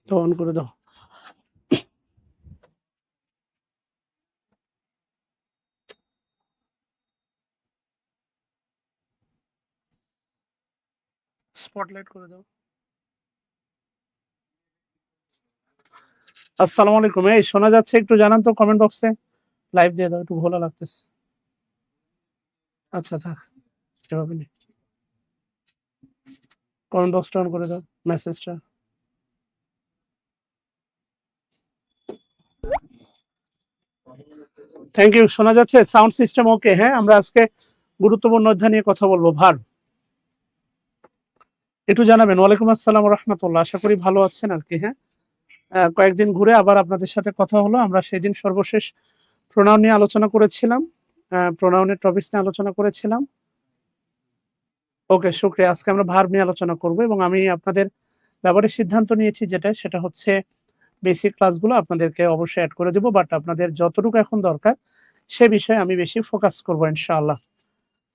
তো অন করে দাও। স্পটলাইট করে দাও। আসসালামু আলাইকুম। এই শোনা যাচ্ছে? একটু জানান তো কমেন্ট বক্সে। লাইভ দিয়ে দাও, একটু ভালো লাগতেছে। আচ্ছা থাক, এভাবে নে। কমেন্ট বক্সটা অন করে দাও, মেসেজটা। Thank you. শোনা যাচ্ছে? Sound system okay? হ্যাঁ, আমরা আজকে গুরুত্বপূর্ণ অধ্যায় নিয়ে কথা বলবো, ভার্ব। একটু জানাবেন। ওয়ালাইকুম আসসালাম ওয়া রাহমাতুল্লাহ। আশা করি ভালো আছেন আর কি। হ্যাঁ, কয়েকদিন ঘুরে আবার আপনাদের সাথে কথা হলো। আমরা সেদিন সর্বশেষ প্রোনাউন নিয়ে আলোচনা করেছিলাম, প্রোনাউনের টপিকস নিয়ে আলোচনা করেছিলাম। ওকে, শুক্রিয়া। আজকে আমরা ভার্ব নিয়ে আলোচনা করব এবং আমি আপনাদের ব্যাপারে সিদ্ধান্ত নিয়েছি সেটা হচ্ছে বেসিক ক্লাসগুলো আপনাদেরকে অবশ্যই অ্যাড করে দেব, বাট আপনাদের যতটুকু এখন দরকার সে বিষয়ে আমি বেশি ফোকাস করব ইনশাআল্লাহ।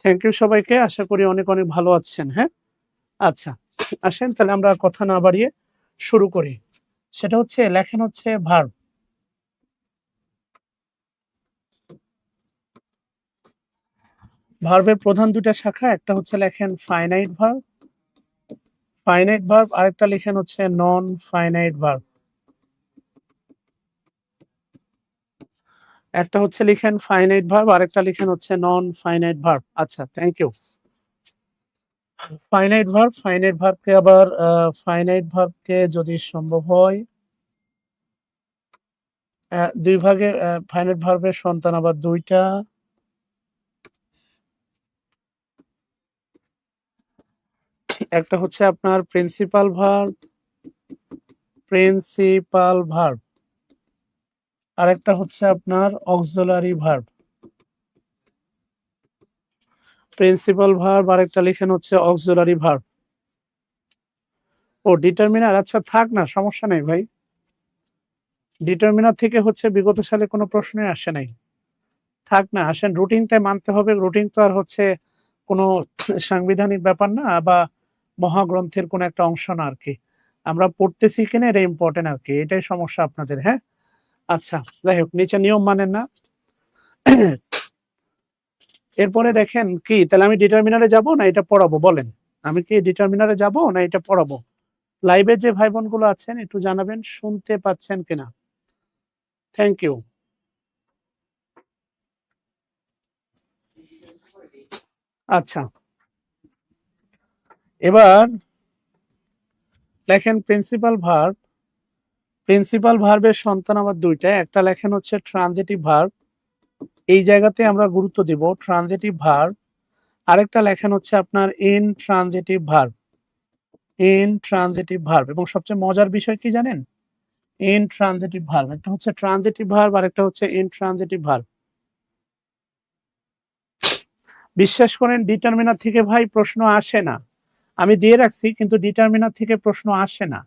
থ্যাংক ইউ সবাইকে। আশা করি অনেক অনেক ভালো আছেন। হ্যাঁ, আচ্ছা আসেন তাহলে আমরা কথা না বাড়িয়ে শুরু করি। সেটা হচ্ছে লেখেন হচ্ছে ভার্ব। ভার্বের প্রধান দুটা শাখা, একটা হচ্ছে লেখেন ফাইনাইট ভার্ব, আরেকটা লেখেন হচ্ছে নন ফাইনাইট ভার্ব। একটা হচ্ছে লিখেন ফাইনাইট ভার্ব, আরেকটা লিখেন হচ্ছে নন ফাইনাইট ভার্ব। আচ্ছা, থ্যাংক ইউ। ফাইনাইট ভার্বকে যদি সম্ভব হয় দুই ভাগে, ফাইনাইট ভার্বের সন্তান আবার দুইটা। একটা হচ্ছে আপনার প্রিন্সিপাল ভার্ব, আরেকটা হচ্ছে আপনার অক্সিলারি ভার্ব। প্রিন্সিপাল ভার্ব, আরেকটা লিখেন হচ্ছে অক্সিলারি ভার্ব। ও ডিটারমিনার, আচ্ছা থাক না, সমস্যা নেই ভাই। ডিটারমিনার থেকে হচ্ছে বিগত সালে কোনো প্রশ্নই আসে নাই, থাক না। আসেন, রুটিনটা মানতে হবে। রুটিন তো আর হচ্ছে কোনো সাংবিধানিক ব্যাপার না বা মহাগ্রন্থের কোনো একটা অংশ না আর কি। আমরা পড়তেছি কিনা এটা ইম্পর্টেন্ট আর কি, এটাই সমস্যা আপনাদের। হ্যাঁ, আচ্ছা যাই হোক, নিচে নিয়ম মানেন না। এরপরে দেখেন কি, তাহলে আমি ডিটারমিনারে যাব না এটা পড়াবো? বলেন, আমি কি ডিটারমিনারে যাব না এটা পড়াবো? লাইভে যে ভাই বোন গুলো আছেন একটু জানাবেন শুনতে পাচ্ছেন কিনা। Thank you. আচ্ছা, এবার লেখেন প্রিন্সিপাল ভার্বের সন্তান আবার দুইটা। একটা লেখেন হচ্ছে ট্রানজিটিভ ভার্ব, এই জায়গাতে আমরা গুরুত্ব দিব ট্রানজিটিভ ভার্ব। আরেকটা লেখেন হচ্ছে আপনার ইনট্রানজিটিভ ভার্ব। এবং সবচেয়ে মজার বিষয় কি জানেন? ইনট্রানজিটিভ ভার্ব, একটা হচ্ছে ট্রানজিটিভ ভার্ব আর একটা হচ্ছে ইনট্রানজিটিভ ভার্ব। বিশ্বাস করেন ডিটারমিনার থেকে ভাই প্রশ্ন আসে না। আমি দিয়ে রাখছি কিন্তু ডিটারমিনার থেকে প্রশ্ন আসে না।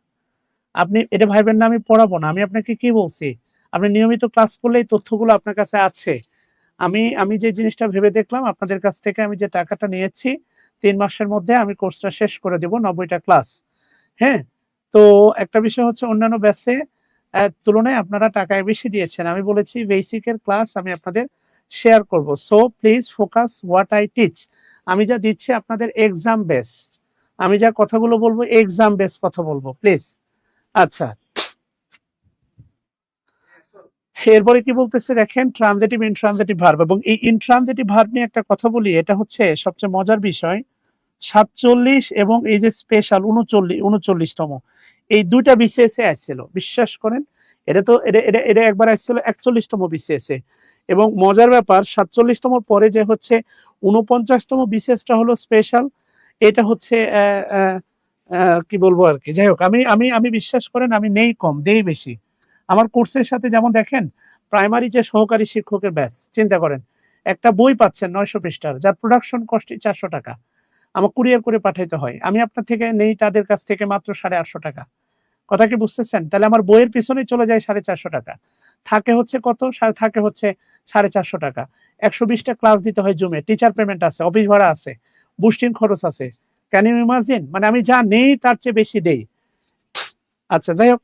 আপনি এটা ভাইবেন না আমি পড়াবো না। আমি আপনাকে কি বলছি, আপনি নিয়মিত ক্লাস করলেই তথ্যগুলো আপনার কাছে আছে। আমি আমি যে জিনিসটা ভেবে দেখলাম, আপনাদের কাছ থেকে আমি যে টাকাটা নিয়েছি 3 মাসের মধ্যে আমি কোর্সটা শেষ করে দেব, 90টা ক্লাস। হ্যাঁ, তো একটা বিষয় হচ্ছে অন্যান্য ব্যাচে তুলনায় আপনারা টাকায় বেশি দিয়েছেন। আমি বলেছি বেসিকের ক্লাস আমি আপনাদের শেয়ার করব। So please focus what I teach. আমি যা দিচ্ছি আপনাদের এক্সাম বেস, আমি যা কথাগুলো বলবো এক্সাম বেস কথা বলবো প্লিজ। আচ্ছা, এরপরে কি বলতেছে দেখেন, ট্রানজিটিভ ইনট্রানজিটিভ ভার্ব। এবং এই ইনট্রানজিটিভ ভার্ব নিয়ে একটা কথা বলি, এটা হচ্ছে সবচেয়ে মজার বিষয়। 47 এবং এই যে স্পেশাল 39তম, এই দুইটা বিসিএস এ আসছিল, বিশ্বাস করেন। এটা তো এটা এটা এটা একবার আসছিল 41তম বিসিএস এ। এবং মজার ব্যাপার, 47তম পরে যে হচ্ছে 49তম বিসিএসটা হলো স্পেশাল। এটা হচ্ছে কি বলবো আর কি। যাই হোক, আমি আমি আমি বিশ্বাস করেন আমি নেই কম দেই বেশি। আমার কোর্সের সাথে যেমন দেখেন প্রাইমারি যে সহকারী শিক্ষকের ব্যাচ, চিন্তা করেন একটা বই পাচ্ছেন 900 পৃষ্ঠার, যার প্রোডাকশন কস্ট 400 টাকা, আমার কুরিয়ার করে পাঠাইতে হয়। আমি আপনার থেকে নেই তাদের কাছ থেকে মাত্র 850 টাকা। কথা কি বুঝতেছেন? তাহলে আমার বইয়ের পিছনে চলে যায় 450 টাকা, থাকে হচ্ছে কত, থাকে হচ্ছে 450 টাকা। 120টা ক্লাস দিতে হয় জুমে, টিচার পেমেন্ট আছে, অফিস ভাড়া আছে, বুস্টিং খরচ আছে। Can you imagine? মানে আমি যা নেই তার চেয়ে বেশি দেই। আচ্ছা যাই হোক,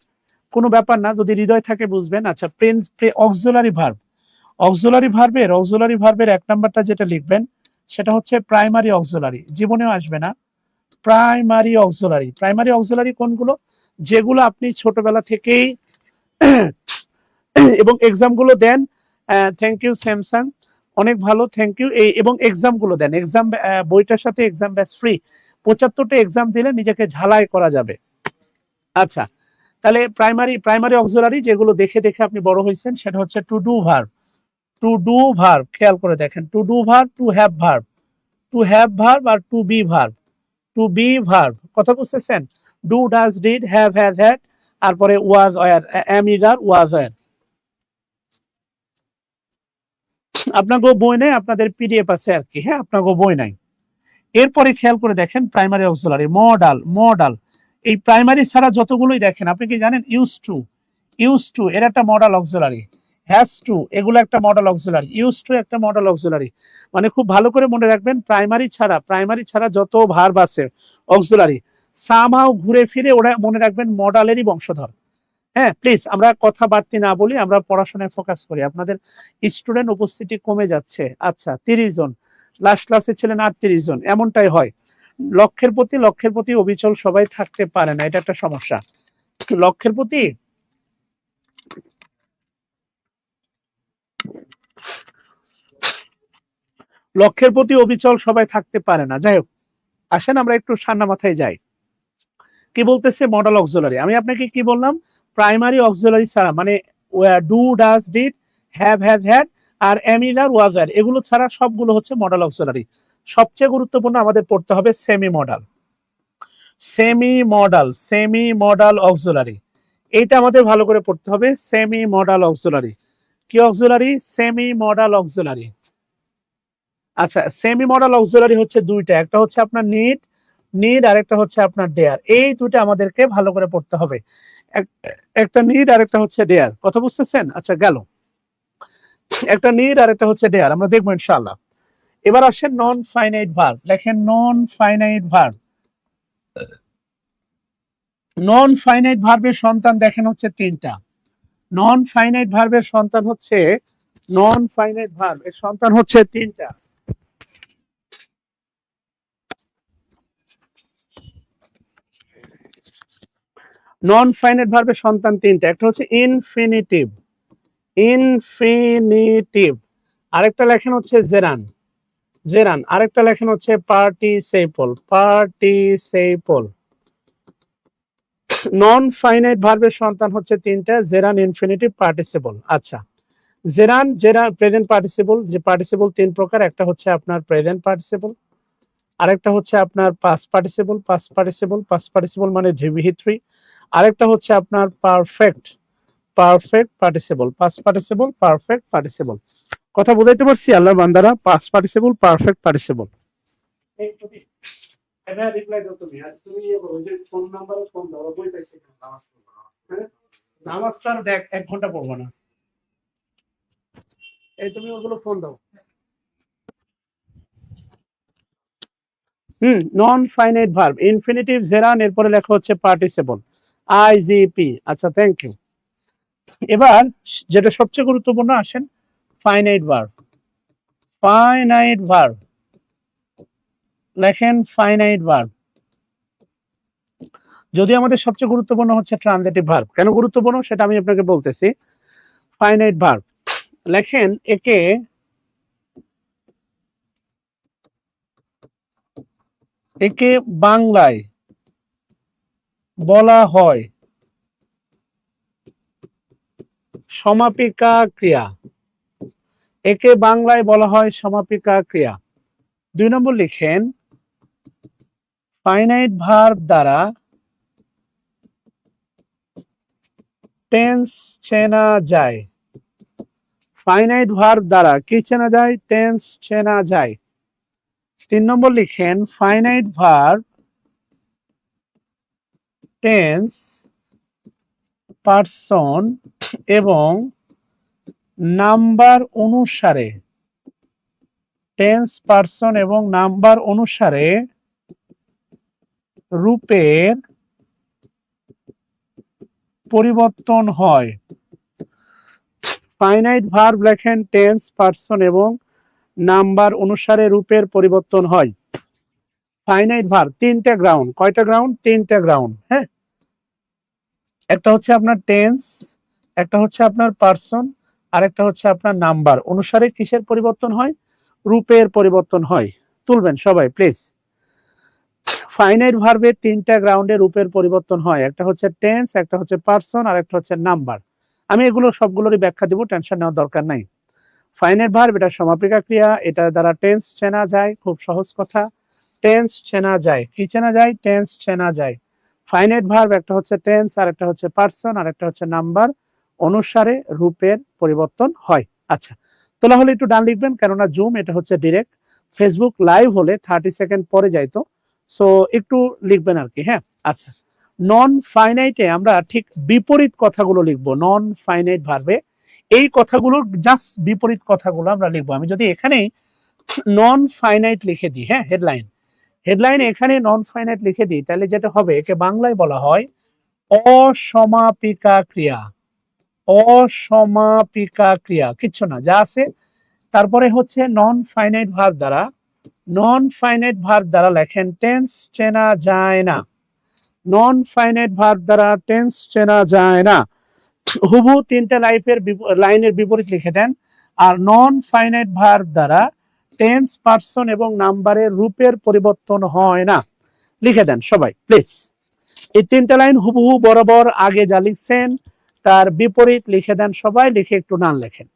কোনো ব্যাপার না, যদি হৃদয় থাকে বুঝবেন। আচ্ছা, অক্সিলারি ভার্ব, অক্সিলারি ভার্বের 1 নাম্বারটা যেটা লিখবেন সেটা হচ্ছে প্রাইমারি অক্সিলারি। জীবনেও আসবে না প্রাইমারি অক্সিলারি। প্রাইমারি অক্সিলারি কোনগুলো? যেগুলো আপনি ছোটবেলা থেকেই এবং এক্সাম গুলো দেন। থ্যাংক ইউ স্যামসাং, অনেক ভালো, থ্যাংক ইউ। এবং এক্সাম গুলো দেন, এক্সাম বইটার সাথে এক্সাম ব্যাচ ফ্রি। 75টা এক্সাম দিলে নিজেকে ঝালাই করা যাবে। আচ্ছা, তাহলে প্রাইমারি অক্সিলারি যেগুলো দেখে দেখে আপনি বড় হয়েছেন সেটা হচ্ছে to do verb. To do verb খেয়াল করে দেখেন, to do verb, to have verb, to have verb আর to be verb. To be verb কথা বুঝতেছেন? Do, does, did, have, have, had, তারপরে was, were, am, is are, was, were. আপনাকে বই নাই, আপনাদের পিডিএফ আছে আর কি, হ্যাঁ, আপনাকে বই নাই। এরপরে খেয়াল করে দেখেন প্রাইমারি অক্সিলারি, মডাল, মডাল। এই প্রাইমারি ছাড়া যতগুলোই দেখেন, আপনি কি জানেন? ইউজ টু এর একটা মডাল অক্সিলারি, হ্যাজ টু এগুলো একটা মডাল অক্সিলারি, ইউজ টু একটা মডাল অক্সিলারি। মানে খুব ভালো করে মনে রাখবেন, প্রাইমারি ছাড়া যত ভার্ব আছে অক্সিলারি সামহাও ঘুরে ফিরে ওরা মনে রাখবেন মডালেরই বংশধর। হ্যাঁ, প্লিজ আমরা কথা বাড়তি না বলি, আমরা পড়াশোনায় ফোকাস করি। আপনাদের স্টুডেন্ট উপস্থিতি কমে যাচ্ছে। আচ্ছা, 30 জন, লাস্ট ক্লাসে ছিলেন 38 জন, এমনটাই হয়। লক্ষ্যের প্রতি অবিচল সবাই থাকতে পারে না, এটা একটা সমস্যা। লক্ষ্যের প্রতি অবিচল সবাই থাকতে পারে না। যাই হোক, আসেন আমরা একটু ঠান্ডা মাথায় যাই। কি বলতেছে? Modal auxiliary. আমি আপনাকে কি বললাম? প্রাইমারি অক্সিলারি ছাড়া, মানে do, does, did, have, had আর এম, ইজ, আর, ওয়াজ, আর, এগুলো ছাড়া সবগুলো হচ্ছে মডাল অক্সিলারি। সবচেয়ে গুরুত্বপূর্ণ আমাদের পড়তে হবে semi modal. Semi modal auxiliary, এইটা আমাদের ভালো করে পড়তে হবে। সেমি মডাল অক্সিলারি কি অক্সিলারি? Semi modal auxiliary. আচ্ছা, সেমি মডাল অক্সিলারি হচ্ছে দুইটা, একটা হচ্ছে আপনার নিড আর একটা হচ্ছে আপনার ডেয়ার। এই দুইটা আমাদেরকে ভালো করে পড়তে হবে। একটা নিড আর একটা হচ্ছে ডেয়ার, কথা বুঝতেছেন? আচ্ছা, গেল একটা নিড আর একটা হচ্ছে ডেয়ার, আমরা দেখবো ইনশাআল্লাহ। এবার আসেন নন ফাইনাইট ভার্ব। লেখেন non finite verb. Non finite ভার্বের সন্তান দেখেন হচ্ছে 3টা। নন ফাইনাইট ভার্বের সন্তান হচ্ছে হচ্ছে 3টা। নন ফাইনাইট ভার্বের সন্তান 3টা। একটা হচ্ছে ইনফিনিটিভ, আরেকটা লেখেন হচ্ছে জেরান, আরেকটা লেখেন হচ্ছে পার্টিসিপল। নন ফাইনাইট ভার্বের সন্তান হচ্ছে 3টা, জেরান, ইনফিনিটিভ, পার্টিসিপল। আচ্ছা, জেরান প্রেজেন্ট পার্টিসিপল। যে পার্টিসিপল 3 প্রকার, একটা হচ্ছে আপনার প্রেজেন্ট পার্টিসিপল, আরেকটা হচ্ছে আপনার পাস্ট পার্টিসিপল মানে ভিভিথ্রি, আরেকটা হচ্ছে আপনার perfect participle, past perfect participle. কথা বুঝাইতে পারছি আল্লাহর বান্দারা? Past participle, perfect participle. Reply দাও তুমি, আর তুমি ওই যে ফোন নাম্বারে ফোন দাও, বই পাইছি নামাজটা দেখ 1 ঘন্টা পড়বো না। এই তুমি ওগুলো ফোন দাও। নন ফাইনাইট ভার্ব, ইনফিনিটিভ, জেরান, এরপরে লেখা হচ্ছে পার্টিসিপল, আইজিপি। আচ্ছা, থ্যাংক ইউ। এবার যেটা সবচেয়ে গুরুত্বপূর্ণ, আসেন ফাইনাইট ভার্ব। লেখেন ফাইনাইট ভার্ব। যদি আমাদের সবচেয়ে গুরুত্বপূর্ণ হচ্ছে ট্রানজিটিভ ভার্ব। কেন গুরুত্বপূর্ণ সেটা আমি আপনাকে বলতেছি। ফাইনাইট ভার্ব লেখেন, একে বাংলায় বলা হয় সমাপিকা ক্রিয়া। একে বাংলায় বলা হয় সমাপিকা ক্রিয়া। 2 নম্বর লিখেন, ফাইনাইট ভার্ব দ্বারা টেন্স চেনা যায়। ফাইনাইট ভার্ব দ্বারা কি চেনা যায়? টেন্স চেনা যায়। 3 নম্বর লিখেন, ফাইনাইট ভার্ব টেন্স, পার্সন এবং নাম্বার অনুসারে, টেন্স, পার্সন এবং নাম্বার অনুসারে রূপের পরিবর্তন হয়। ফাইনাইট ভার্ব লেখেন টেন্স, পার্সন এবং নাম্বার অনুসারে রূপের পরিবর্তন হয়। ফাইনাইট ভার্ব তিনটা গ্রাউন্ড, কয়টা গ্রাউন্ড? তিনটা গ্রাউন্ড। হ্যাঁ, একটা হচ্ছে আপনার টেন্স, একটা হচ্ছে আপনার পার্সন, আর একটা হচ্ছে আপনার নাম্বার অনুসারে কিসের পরিবর্তন হয়? রূপের পরিবর্তন হয়। তুলবেন সবাই প্লিজ। ফাইনাইট ভার্বের তিনটা গ্রাউন্ডে রূপের পরিবর্তন হয়, একটা হচ্ছে টেন্স, একটা হচ্ছে পার্সন, আর একটা হচ্ছে নাম্বার। আমি এগুলো সবগুলোরই ব্যাখ্যা দিব, টেনশন নেওয়ার দরকার নাই। ফাইনাইট ভার্ব এটা সমাপিকা ক্রিয়া, এটা দ্বারা টেন্স চেনা যায়, খুব সহজ কথা। টেন্স চেনা যায়, কি চেনা যায়? টেন্স চেনা যায়। ফাইনাইট ভার্ব একটা হচ্ছে টেন্স, আর একটা হচ্ছে পার্সন, আর একটা হচ্ছে নাম্বার অনুসারে রূপের পরিবর্তন হয়। আচ্ছা, তোলা হলে একটু ডান লিখবেন, কেননা জুম এটা হচ্ছে ডিরেক্ট। ফেসবুক লাইভ হলে 30 সেকেন্ড পরে যাইতো, সো একটু লিখবেন আর কি। হ্যাঁ, আচ্ছা। নন ফাইনাইটে আমরা ঠিক বিপরীত কথাগুলো লিখবো। নন ফাইনাইট ভার্বে এই কথাগুলোর জাস্ট বিপরীত কথাগুলো আমরা লিখবো। আমি যদি এখানে নন ফাইনাইট লিখে দিই, হ্যাঁ, হেডলাইনে এখানে নন ফাইনাইট লিখে দিই, তাহলে যেটা হবে, একে বাংলায় বলা হয় অসমাপিকা ক্রিয়া। অসমাপিকা ক্রিয়া, কিচ্ছু না, যা আছে। তারপরে হচ্ছে নন ফাইনাইট ভার্ব দ্বারা লেখেন টেন্স চেনা যায় না। নন ফাইনাইট ভার্ব দ্বারা টেন্স চেনা যায় না। হুবহু তিনটা লাইনের বিপরীত লিখে দেন। আর নন ফাইনাইট ভার্ব দ্বারা টেন্স, পার্সন এবং নাম্বারের রূপের পরিবর্তন হয় না। লিখে দেন সবাই প্লিজ। এই তিনটা লাইন হুবহু বরাবর আগে যা লিখছেন তার বিপরীত লিখে দেন সবাই, লিখে একটু নাম লেখেন।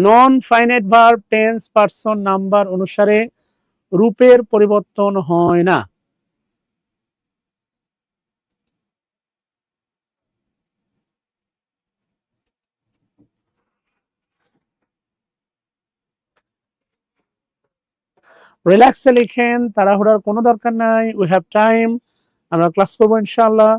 Non finite verb tense, person, number অনুসারে রূপের পরিবর্তন হয় না। রিল্যাক্সে লিখেন, তাড়াহুড়ার কোনো দরকার নাই, উই হ্যাভ টাইম, আমরা ক্লাস করবো ইনশাআল্লাহ।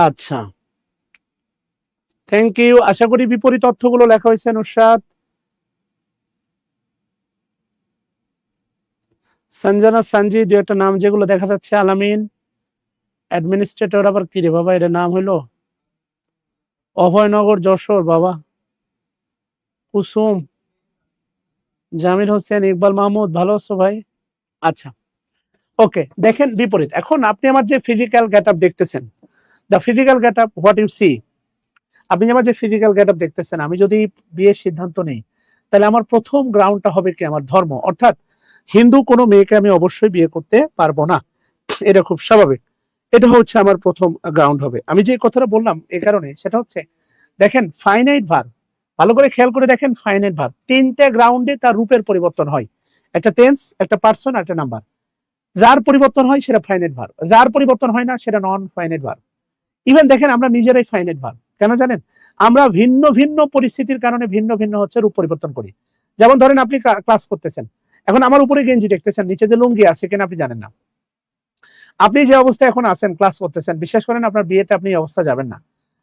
আচ্ছা, থ্যাংক ইউ। আশা করি বিপরীত অর্থগুলো লেখা হয়েছে। নুসরাত, সঞ্জনা, সঞ্জি, দু একটা নাম যেগুলো দেখা যাচ্ছে। আলামিন, অ্যাডমিনিস্ট্রেটর আবার কি রে বাবা, এটা নাম হইলো? অভয়নগর, যশোর বাবা। কুসুম, জামির হোসেন, ইকবাল মাহমুদ, ভালো আছো ভাই? আচ্ছা, ওকে। দেখেন বিপরীত। এখন আপনি আমার যে ফিজিক্যাল গেটআপ দেখতেছেন, the physical getup what you see, আপনি আমার যে ফিজিক্যাল গেটআপ দেখতেছেন, আমি যদি বিয়ের সিদ্ধান্ত নেই, তাহলে আমার প্রথম গ্রাউন্ডটা হবে কি? আমার ধর্ম। অর্থাৎ হিন্দু কোনো মেয়েকে আমি অবশ্যই বিয়ে করতে পারবো না, এটা খুব স্বাভাবিক। এটা হচ্ছে আমার প্রথম গ্রাউন্ড হবে। আমি যে কথাটা বললাম এ কারণে, সেটা হচ্ছে দেখেন ফাইনাইট ভার্ব, ভালো করে খেয়াল করে দেখেন। ফাইনাইট ভার্ব তিনটা গ্রাউন্ডে তার রূপের পরিবর্তন হয়, একটা টেন্স, একটা পার্সন, একটা নাম্বার। যার পরিবর্তন হয় সেটা ফাইনাইট ভার্ব, যার পরিবর্তন হয় না সেটা নন ফাইনাইট ভার্ব। ইভেন দেখেন আমরা নিজেরাই ফাইনাইট ভার্ব, কেন জানেন? আমরা ভিন্ন ভিন্ন পরিস্থিতির কারণে ভিন্ন ভিন্ন হচ্ছে রূপ পরিবর্তন করি। যেমন ধরেন আপনি ক্লাস করতেছেন, এখন আমার উপরে গেঞ্জি দেখতেছেন, নিচে যে লুঙ্গি আছে কিনা আপনি জানেন না। আপনি যে অবস্থায় এখন আছেন, ক্লাস করতেছেন, বিশ্বাস করেন আপনার বিয়েতে আপনি এই অবস্থা যাবেন না।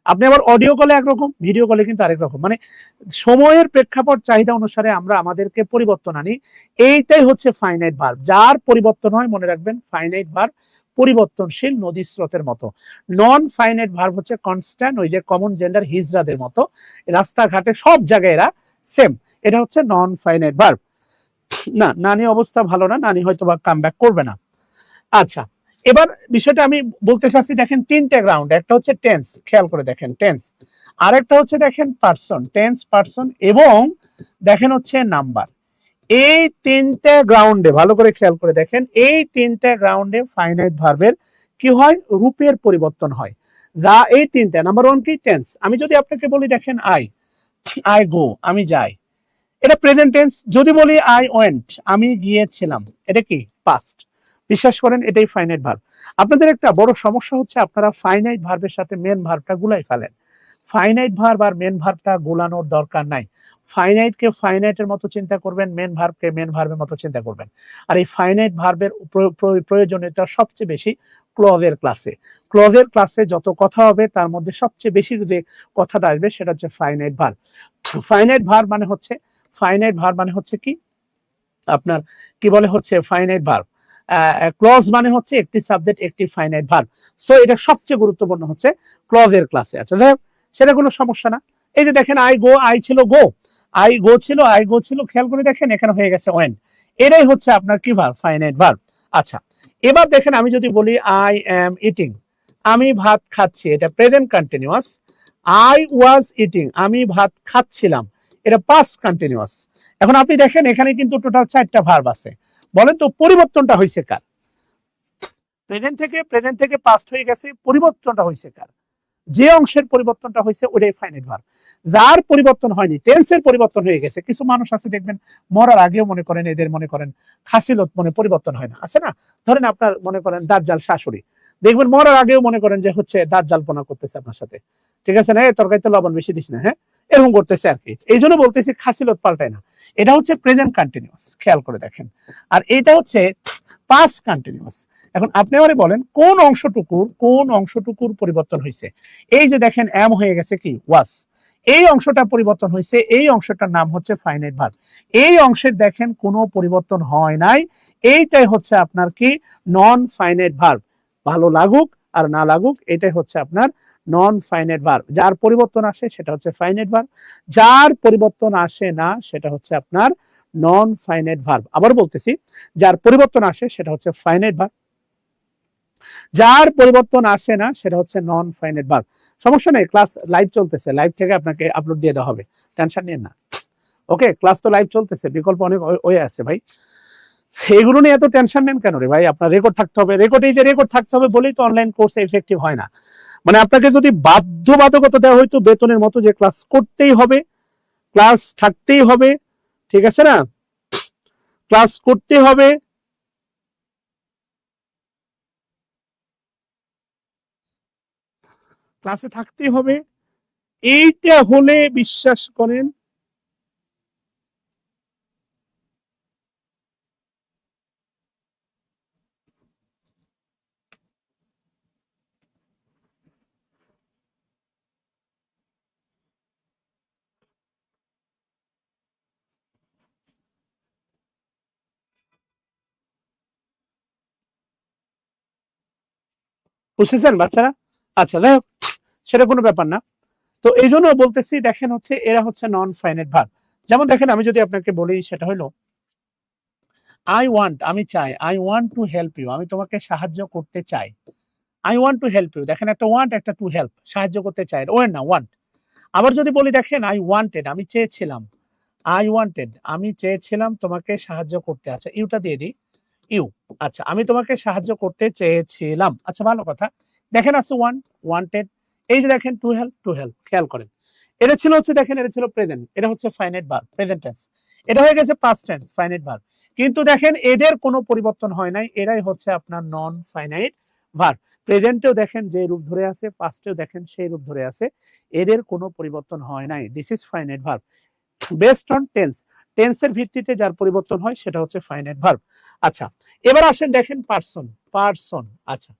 আপনি আবার অডিও কলে একরকম, ভিডিও কলে কিন্তু আরেক রকম। মানে সময়ের প্রেক্ষাপট চাহিদা অনুসারে আমরা আমাদেরকে পরিবর্তন আনি। এইটাই হচ্ছে ফাইনাইট ভার্ব। যার পরিবর্তন হয়, মনে রাখবেন, ফাইনাইট ভার্ব পরিবর্তনশীল নদী স্রোতের মতো। নন ফাইনাইট ভার্ব হচ্ছে কনস্ট্যান্ট, ওই যে কমন জেন্ডার হিজড়াদের মতো, রাস্তাঘাটে সব জায়গায় এরা সেম। এটা হচ্ছে নন ফাইনাইট ভার্ব। না, নানি অবস্থা ভালো না, নানি হয়তো বা কামব্যাক করবে না। আচ্ছা, এবার বিষয়টা আমি বলতে চাচ্ছি, দেখেন তিনটা গ্রাউন্ড, একটা হচ্ছে টেন্স, খেয়াল করে দেখেন টেন্স, আর একটা হচ্ছে দেখেন পার্সন, টেন্স, পার্সন এবং দেখেন হচ্ছে নাম্বার। এই তিনটা গ্রাউন্ডে ভালো করে খেয়াল করে দেখেন, এই তিনটা গ্রাউন্ডে ফাইনাইট ভার্বের কি হয়? রূপের পরিবর্তন হয়। যা এই তিনটা, নাম্বার ওয়ান কি? টেন্স। আমি যদি আপনাকে বলি দেখেন আই, আই গো, আমি যাই, এটা প্রেজেন্ট টেন্স। যদি বলি আই ওয়েন্ট, আমি গিয়েছিলাম, এটা কি পাস্ট। বিশ্বাস করেন এটাই ফাইনাইট ভার্ব। আপনাদের একটা বড় সমস্যা হচ্ছে আপনারা ফাইনাইট ভার্বের সাথে মেন ভার্বটা গুলাই ফেলেন। ফাইনাইট ভার্ব আর মেন ভার্বটা গোলানোর দরকার নাই। ফাইনাইটকে ফাইনাইটের মতো চিন্তা করবেন, মেন ভার্বকে মেন ভার্বের মতো চিন্তা করবেন। আর এই ফাইনাইট ভার্বের প্রয়োজনীয়তা সবচেয়ে বেশি ক্লজের ক্লাসে। ক্লজের ক্লাসে যত কথা হবে তার মধ্যে সবচেয়ে বেশি যে কথাটা আসবে সেটা হচ্ছে ফাইনাইট ভার্ব। ফাইনাইট ভার্ব মানে হচ্ছে, ফাইনাইট ভার্ব মানে হচ্ছে কি আপনার কি বলে হচ্ছে ফাইনাইট ভার্ব। ক্লজ মানে হচ্ছে একটি সাবজেক্ট একটি ফাইনাইট ভার্ব। সো এটা সবচেয়ে গুরুত্বপূর্ণ হচ্ছে ক্লজের ক্লাসে। আচ্ছা সেটা কোনো সমস্যা না। এই যে দেখেন আই গো, আই ছিল গো, আই গো ছিল, আই গো ছিল, খেয়াল করে দেখেন এখানে হয়ে গেছে ওয়েন। এটাই হচ্ছে আপনার কি ভার্ব, ফাইনাইট ভার্ব। আচ্ছা এবার দেখেন আমি যদি বলি আই এম ইটিং, আমি ভাত খাচ্ছি, এটা present continuous. I was eating, আমি ভাত খাচ্ছিলাম, এটা পাস্ট কন্টিনিউয়াস। এখন আপনি দেখেন এখানে কিন্তু টোটাল 4টা ভার্ব আছে। বলেন তো পরিবর্তনটা হয়েছে কার? প্রেজেন্ট থেকে পাস্ট হয়ে গেছে, পরিবর্তনটা হয়েছে কার? যে অংশের পরিবর্তনটা হয়েছে ওটাই ফাইনাইট ভার্ব। যার পরিবর্তন হয়নি, টেন্সের পরিবর্তন হয়ে গেছে। কিছু মানুষ আছে দেখবেন মরার আগেও মনে করেন এদের মনে করেন খাসিলত মনে পরিবর্তন হয় না, আছে না? ধরেন আপনার মনে করেন দাজ্জাল শাশুড়ি, দেখবেন মরার আগেও মনে করেন যে হচ্ছে দাজ্জালপনা করতেছে আপনার সাথে, ঠিক আছে না, তরকারিতে লবণ বেশি দিস না, হ্যাঁ, এরকম করতেছে আর কি। এই জন্য বলতেছি খাসিলত পাল্টায় না। এটা হচ্ছে প্রেজেন্ট কন্টিনিউয়াস, খেয়াল করে দেখেন। আর এটা হচ্ছে পাস্ট কন্টিনিউয়াস। এখন আপনি আমারে বলেন কোন অংশটুকুর পরিবর্তন হয়েছে? এই যে দেখেন এম হয়ে গেছে কি ওয়াজ, এই অংশটা পরিবর্তন হয়েছে, এই অংশটার নাম হচ্ছে ফাইনাইট ভার্ব। এই অংশের দেখেন কোনো পরিবর্তন হয় নাই, এইটাই হচ্ছে আপনার কি নন ফাইনাইট ভার্ব। ভালো লাগুক আর না লাগুক এটাই হচ্ছে আপনার নন ফাইনাইট ভার্ব। যার পরিবর্তন আসে সেটা হচ্ছে ফাইনাইট ভার্ব, যার পরিবর্তন আসে না সেটা হচ্ছে আপনার নন ফাইনাইট ভার্ব। আবার বলতেছি, যার পরিবর্তন আসে সেটা হচ্ছে ফাইনাইট ভার্ব, যার পরিবর্তন আসে না সেটা হচ্ছে নন ফাইনাইট ভার্ব। সমস্যা নেই, ক্লাস লাইভ চলতেছে, লাইভ থেকে আপনাকে আপলোড দিয়ে দেওয়া হবে, টেনশন নিন না। ওকে, ক্লাস তো লাইভ চলতেছে, বিকল্প অনেক ওয়ে আছে ভাই, এগুলো নিয়ে এত টেনশন নেন কেন রে ভাই? আপনার রেকর্ড থাকতে হবে, রেকর্ড থাকতে হবে বলেই তো অনলাইন কোর্স এফেক্টিভ হয় না। মানে আপনাকে যদি বাধ্যবাধকতা দেওয়া হয়তো বেতনের মতো যে ক্লাস করতেই হবে, ক্লাস থাকতেই হবে, ঠিক আছে না, ক্লাস করতে হবে, ক্লাসে থাকতেই হবে, এইটা হলে বিশ্বাস করেন বুঝেছেন বাচ্চারা? আচ্ছা যাই হোক, সেটা কোনো ব্যাপার না। তো এই জন্য বলতেছি দেখেন হচ্ছে এরা হচ্ছে নন ফাইনাইট ভার্ব। যেমন দেখেন আমি যদি আপনাকে বলি সেটা হলো আই ওয়ান্ট, আমি চাই, I want to help you, আমি তোমাকে সাহায্য করতে চাই। I want to help you, দেখেন একটা ওয়ান্ট একটা টু হেল্প, সাহায্য করতে চাই, ওয়েন না ওয়ান্ট। আবার যদি বলি দেখেন আই ওয়ান্টেড, আমি চেয়েছিলাম, আই ওয়ান্টেড, আমি চেয়েছিলাম তোমাকে সাহায্য করতে। আচ্ছা ইউটা দিয়ে দিই, ইউ। আচ্ছা আমি তোমাকে সাহায্য করতে চেয়েছিলাম, আচ্ছা ভালো কথা। দেখেন আছে ওয়ান, ওয়ান্টেড, এই যে দেখেন টু হেল্প, খেয়াল করেন। এটা ছিল হচ্ছে দেখেন এটা ছিল প্রেজেন্ট, এটা হচ্ছে ফাইনাইট ভার্ব, প্রেজেন্ট টেন্স। এটা হয়ে গেছে পাস্ট টেন্স, ফাইনাইট ভার্ব। কিন্তু দেখেন এদের কোনো পরিবর্তন হয় নাই, এরাই হচ্ছে আপনার নন ফাইনাইট ভার্ব। প্রেজেন্টেও দেখেন যে রূপ ধরে আছে, পাস্টেও দেখেন সেই রূপ ধরে আছে, এদের কোনো পরিবর্তন হয় নাই। This is finite verb based on tense. টেন্সের ভিত্তিতে যার পরিবর্তন হয় সেটা হচ্ছে ফাইনাইট ভার্ব। আচ্ছা এবার আসেন দেখেন পারসন, পারসন। আচ্ছা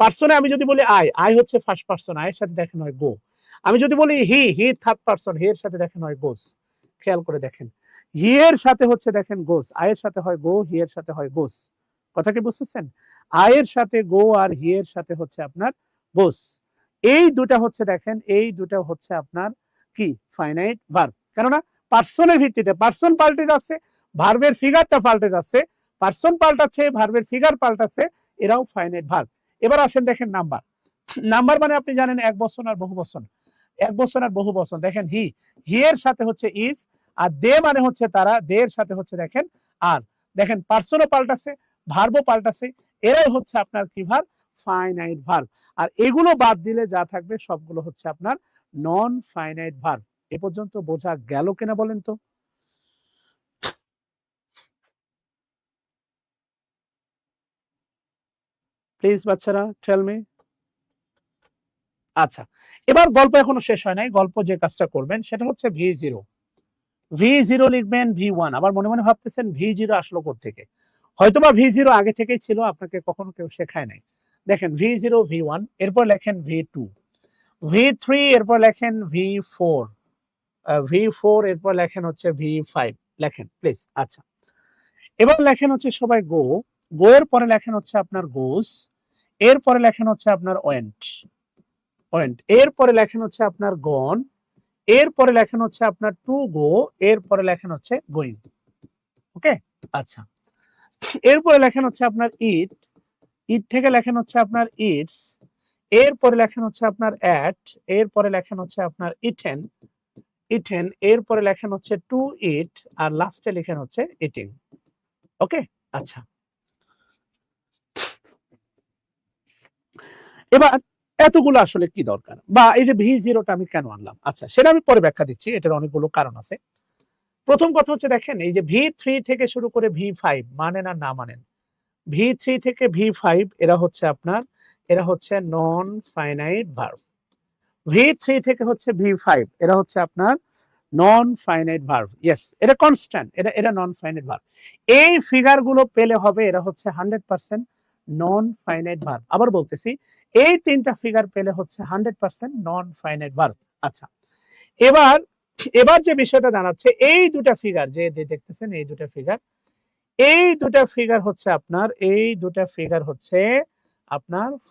পারসনে আমি যদি বলি আই, আই হচ্ছে ফার্স্ট পারসন, আয়ের সাথে দেখেন হয় গো। আমি যদি বলি হি থার্ড পারসন, হি এর সাথে দেখেন হয় গোস। খেয়াল করে দেখেন হি এর সাথে হচ্ছে দেখেন গোস, আয়ের সাথে হয় গো, হি এর সাথে হয় গোস। কথা কি বুঝতেছেন? আয়ের সাথে গো আর হি এর সাথে হচ্ছে আপনার গোস। এই দুটা হচ্ছে দেখেন, এই দুটা হচ্ছে আপনার কি ফাইনাইট ভার্ব। কেননা পার্সনের ভিত্তিতে, পার্সন পাল্টে যাচ্ছে, ভার্বের ফিগারটা পাল্টে যাচ্ছে, পার্সন পাল্টাচ্ছে, ভার্বের ফিগার পাল্টাচ্ছে, এরাও ফাইনাইট ভার্ব। এবার আসেন দেখেন নাম্বার, নাম্বার মানে আপনি জানেন এক বছর আর বহু বছর, এক বছর আর বহু বছর। দেখেন হি এর সাথে হচ্ছে ইজ, আর দে মানে হচ্ছে তারা, দে এর সাথে হচ্ছে দেখেন আর। দেখেন পার্সনও পাল্টাছে, ভার্বও পাল্টাছে, এরাই হচ্ছে আপনার কি ভার্ব, ফাইনাইট ভার্ব। আর এগুলো বাদ দিলে যা থাকবে সবগুলো হচ্ছে আপনার নন ফাইনাইট ভার্ব। এ পর্যন্ত বোঝা গেল কিনা বলেন তো? প্লিজ বাচ্চারা টেল মি। আচ্ছা, এবার গল্প এখনো শেষ হয় নাই। গল্প যে কাজটা করবেন সেটা হচ্ছে V0 লিখবেন V1। আবার মনে মনে ভাবতেছেন V0 আসলো কোত্থেকে? হয়তোবা V0 আগে থেকেই ছিল, আপনাকে কখনো কেউ শেখায় নাই। দেখেন V0 V1, এরপর লেখেন V2, V3, এরপর লেখেন V4, V4, এরপর লেখেন হচ্ছে V5। লেখেন প্লিজ। আচ্ছা, এবার লেখেন হচ্ছে সবাই গো এর পরে লেখেন হচ্ছে আপনার গোস, এরপরে লেখেন হচ্ছে আপনার ওয়েন্ট, এরপরে লেখেন হচ্ছে আপনার গন, এরপরে লেখেন হচ্ছে আপনার টু গো, এরপরে লেখেন হচ্ছে গোয়িং। ওকে, আচ্ছা, এরপরে লেখেন হচ্ছে আপনার ইট থেকে লেখেন হচ্ছে আপনার ইটস, এরপরে লেখেন হচ্ছে আপনার অ্যাট, এরপরে লেখেন হচ্ছে আপনার ইটেন, এরপরে লেখেন হচ্ছে টু ইট, আর লাস্টে লেখেন হচ্ছে ইটিং। ওকে, আচ্ছা, এবার এতগুলো আসলে কি দরকার, বা এই যে V0টা আমি কেন আনলাম, আচ্ছা সেটা আমি পরে ব্যাখ্যা দিচ্ছি। এটার অনেকগুলো কারণ আছে। প্রথম কথা হচ্ছে দেখেন, এই যে V3 থেকে শুরু করে V5 মানেন আর না মানেন, V3 থেকে V5 এরা হচ্ছে নন ফাইনাইট ভার্ব। V3 থেকে হচ্ছে V5 এরা হচ্ছে আপনার নন ফাইনাইট ভার্ব। ইয়েস, এটা কনস্ট্যান্ট, এটা নন ফাইনাইট ভার্ব। এই ফিগার গুলো পেলে হবে এরা হচ্ছে 100% নন ফাইনাইট ভার্ব। আবার বলতেছি, এই তিনটা ফিগার পেলে হচ্ছে 100% নন ফাইনাইট ভার্ব। আচ্ছা, এবার এবার যে বিষয়টা দাঁড়াচ্ছে, এই দুটা ফিগার যে দেখতেছেন, এই দুটা ফিগার হচ্ছে আপনার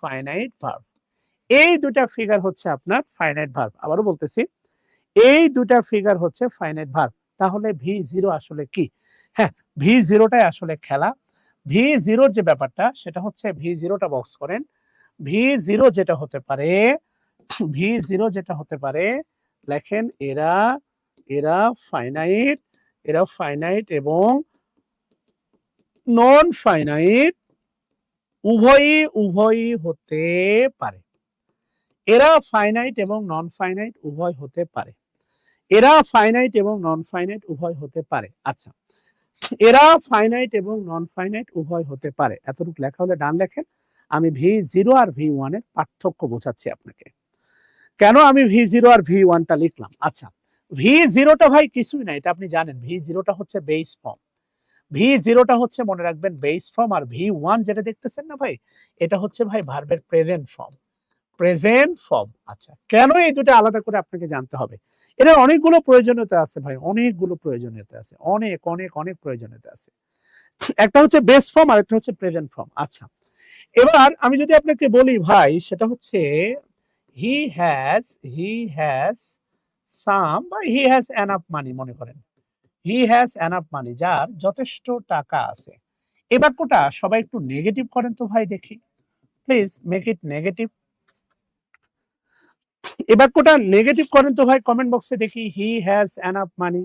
ফাইনাইট ভার্ব। এই দুটা ফিগার হচ্ছে আপনার ফাইনাইট ভার্ব। আবারও বলতেছি, এই দুটা ফিগার হচ্ছে ফাইনাইট ভার্ব। তাহলে V0 আসলে কি? হ্যাঁ, V0টাই আসলে খেলা। V0 যে ব্যাপারটা সেটা হচ্ছে, V0টা বক্স করেন। V0 যেটা হতে পারে লেখেন, এরা ফাইনাইট এবং নন ফাইনাইট উভয়ই হতে পারে। এরা ফাইনাইট এবং নন ফাইনাইট উভয় হতে পারে। এরা ফাইনাইট এবং নন ফাইনাইট উভয় হতে পারে। আচ্ছা, এরা ফাইনাইট এবং নন ফাইনাইট উভয় হতে পারে। এতটুকু লেখা হলে ডান লেখেন। আমি V0 আর V1 এর পার্থক্য বোঝাচ্ছি আপনাকে, কেন আমি V0 আর V1টা লিখলাম। আচ্ছা, V0টা ভাই কিছুই না, এটা আপনি জানেন। V0টা হচ্ছে বেস ফর্ম। V0টা হচ্ছে, মনে রাখবেন, বেস ফর্ম। আর V1 যেটা দেখতেছেন না ভাই, এটা হচ্ছে ভাই ভার্বের প্রেজেন্ট ফর্ম। আচ্ছা, কেন এই দুটো আলাদা করে আপনাকে জানতে হবে? এর অনেকগুলো প্রয়োজনীয়তা আছে ভাই, অনেক প্রয়োজনীয়তা আছে। একটা হচ্ছে বেস ফর্ম আর একটা হচ্ছে প্রেজেন্ট ফর্ম। আচ্ছা, এবার আমি যদি আপনাকে বলি ভাই, সেটা হচ্ছে হি হ্যাজ সাম বা হি হ্যাজ এনাফ মানি। মনে করেন হি হ্যাজ এনাফ মানি, যার যথেষ্ট টাকা আছে। এই বাক্যটা সবাই একটু নেগেটিভ করেন তো ভাই, দেখি প্লিজ মেক ইট নেগেটিভ। এই বাক্যটা নেগেটিভ করেন তো ভাই, কমেন্ট বক্সে দেখি। He has enough money.